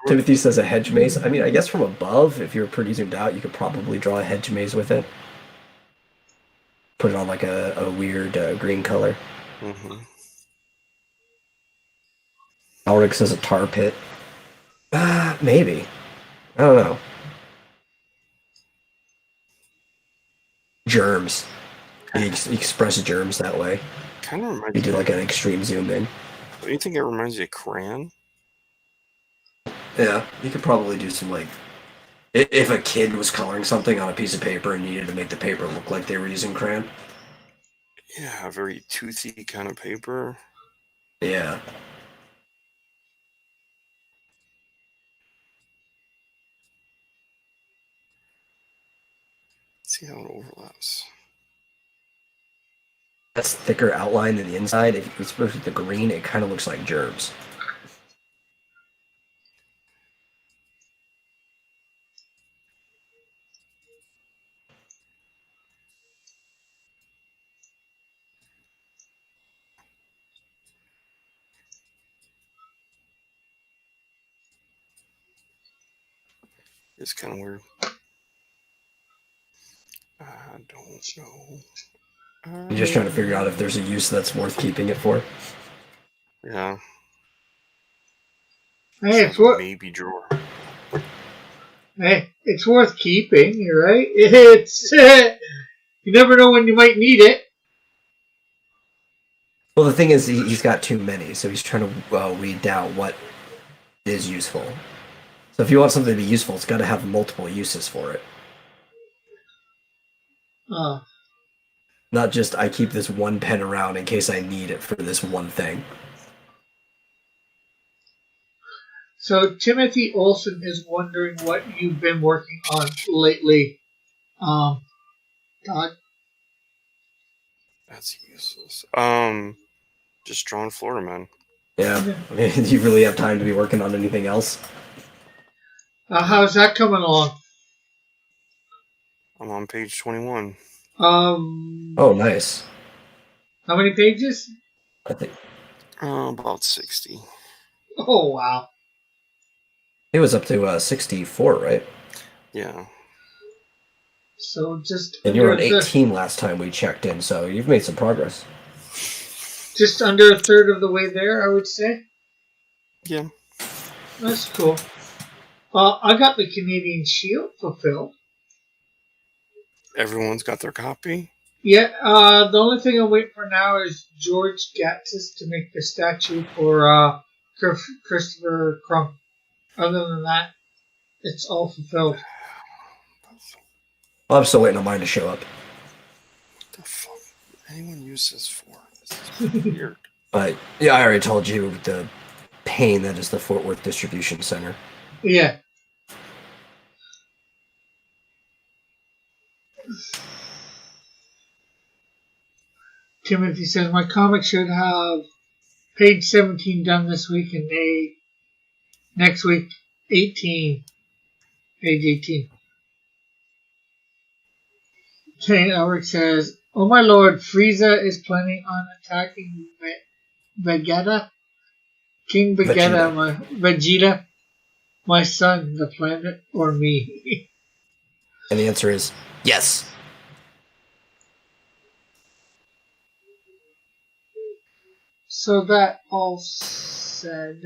Timothy says a hedge maze. I mean, I guess from above, if you're pretty zoomed out, you could probably draw a hedge maze with it. Put it on like a weird green color. Mm-hmm. Elric says a tar pit. Maybe. I don't know. Germs. You express germs that way. Kind of reminds You do me. like an extreme zoom in. Don't you think it reminds you of crayon? Yeah, you could probably do some like, if a kid was coloring something on a piece of paper and needed to make the paper look like they were using crayon. Yeah, a very toothy kind of paper. Yeah. See how it overlaps. That's thicker outline than the inside. If you switch with the green, it kind of looks like germs. It's kind of weird. I don't know. You're just trying to figure out if there's a use that's worth keeping it for. Yeah. Hey, Maybe drawer. Hey, it's worth keeping. You're right. It's you never know when you might need it. Well, the thing is, he's got too many, so he's trying to weed down what is useful. So if you want something to be useful, it's got to have multiple uses for it. Not just, I keep this one pen around in case I need it for this one thing. So Timothy Olson is wondering what you've been working on lately. Todd? That's useless. Just drawing Florida Man. Yeah. I mean, do you really have time to be working on anything else? How's that coming along? I'm on page 21. Oh, nice. How many pages? I think About 60. Oh, wow. it was up to 64, right? Yeah. So just And you were on under 18 last time we checked in, so you've made some progress. just under a third of the way there, I would say. Yeah. That's cool. I got the Canadian Shield fulfilled. Everyone's got their copy. Yeah, the only thing I'm waiting for now is George Gatsis to make the statue for Christopher Crump. Other than that, it's all fulfilled. Well, I'm still waiting on mine to show up. What the fuck would anyone use this for? This is weird. But yeah, I already told you the pain that is the Fort Worth distribution center. Yeah. Timothy says, my comic should have page 17 done this week and next week 18. Page 18. Kane Elric says, oh my lord, Frieza is planning on attacking Vegeta? King Vegeta, my son, the planet, or me? And the answer is yes. So that all said,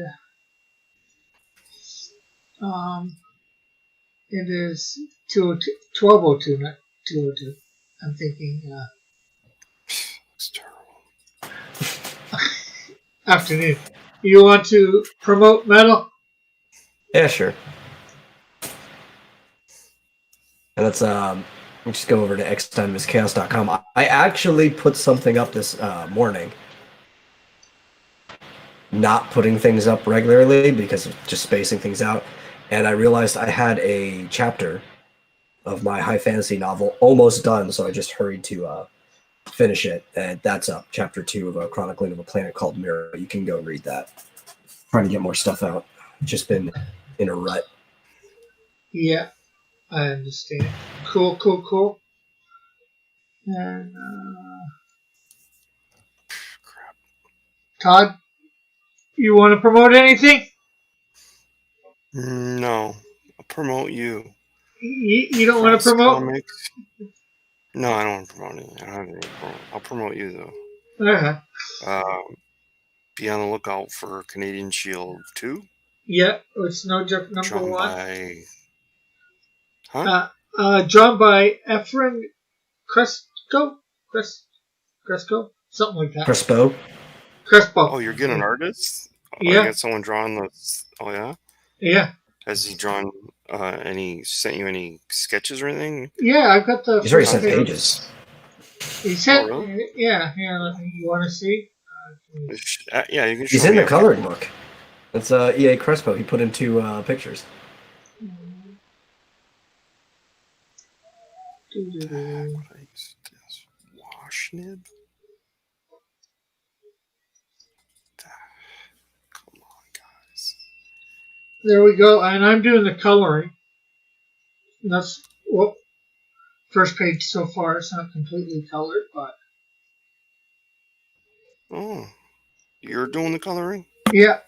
it is 12:02, not 2:02. I'm thinking It's terrible. afternoon. You want to promote metal? Yeah, sure. And let's just go over to xtimeischaos.com. I actually put something up this morning. Not putting things up regularly because of just spacing things out. And I realized I had a chapter of my high fantasy novel almost done, so I just hurried to finish it. And that's up, chapter 2 of a Chronicling of a Planet Called Mirror. You can go read that. Trying to get more stuff out. Just been in a rut. Yeah, I understand. Cool. And Crap. Todd, you want to promote anything? No, I'll promote you. You don't want to Cross promote? Comics. No, I don't want to promote anything. I don't have any promote. I'll promote you though. Uh-huh. Be on the lookout for Canadian Shield 2. Yeah, it's no joke number Drawn 1. by... Huh? Drawn by Efren Cresco? Something like that. Crespo. Oh, you're getting an artist? Oh, Yeah. You got someone drawing the... Oh, yeah? Yeah. Has he drawn sent you any sketches or anything? Yeah, I've got the... He's already sent page. pages. He said... Oh, really? Yeah, here, you want to see? Yeah, you can show He's in me the a coloring couple. book. That's E.A. Crespo. He put in 2 pictures. What I used this wash nib? Come on, guys. There we go, and I'm doing the coloring. That's what first page so far. It's not completely colored, but Oh, you're doing the coloring? yeah.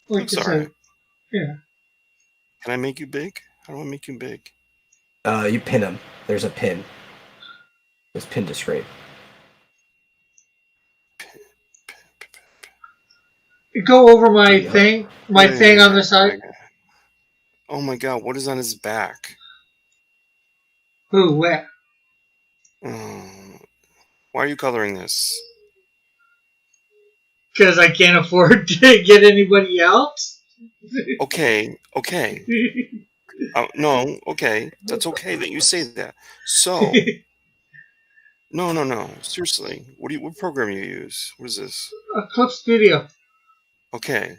Like That's I all said, right. yeah. Can I make you big? How do I make you big? You pin him. There's a pin. It's pinned to screen. You go over my Yeah. thing, thing on the side. Oh my god, what is on his back? Who? Where? Why are you coloring this? Because I can't afford to get anybody else. Okay. No, okay. That's okay that you say that. So, no. Seriously, what program you use? What is this? A Clip Studio. Okay,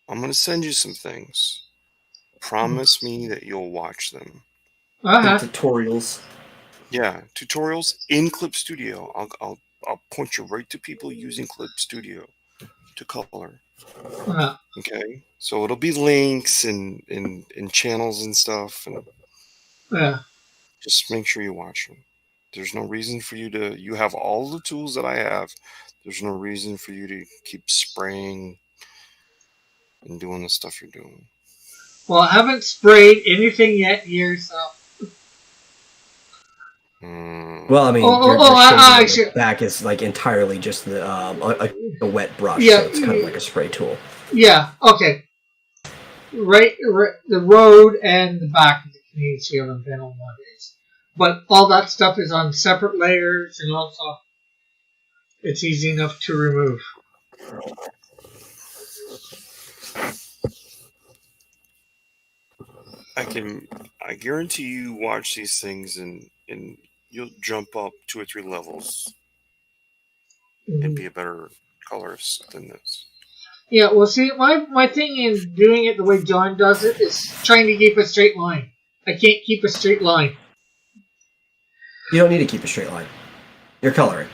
I'm gonna send you some things. Promise me that you'll watch them. Tutorials. Yeah, tutorials in Clip Studio. I'll point you right to people using Clip Studio to color. Okay, so it'll be links and channels and stuff, and just make sure you watch them. There's no reason for you to. You have all the tools that I have. There's no reason for you to keep spraying and doing the stuff you're doing. Well, I haven't sprayed anything yet here, so. Well, I mean, Oh, your I shaving should. back is like entirely just a wet brush, Yeah, so it's kind of like a spray tool. Yeah. Okay. Right. The road and the back of the Canadian Shield have been on one days, but all that stuff is on separate layers, and also it's easy enough to remove. I guarantee you watch these things and you'll jump up 2 or 3 levels and be a better colorist than this. Yeah, well, see, my thing in doing it the way John does it is trying to keep a straight line. I can't keep a straight line. You don't need to keep a straight line. You're coloring.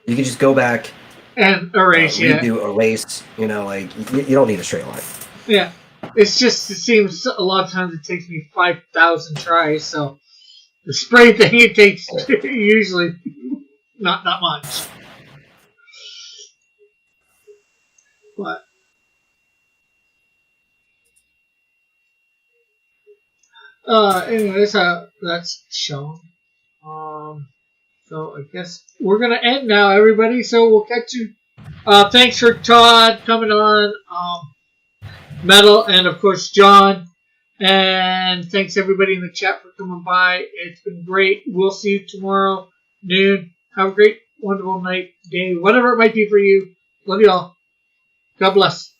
You can just go back, And erase, yeah. redo, erase. You know, like you don't need a straight line. Yeah. It's just, it seems a lot of times it takes me 5,000 tries, so the spray thing, it takes usually not that much. But anyways, that's shown. So I guess we're gonna end now, everybody. So we'll catch you. Thanks for Todd coming on, Metal, and of course John. And thanks everybody in the chat for coming by. It's been great. We'll see you tomorrow noon. Have a great, wonderful night, day, whatever it might be for you. Love you all. God bless.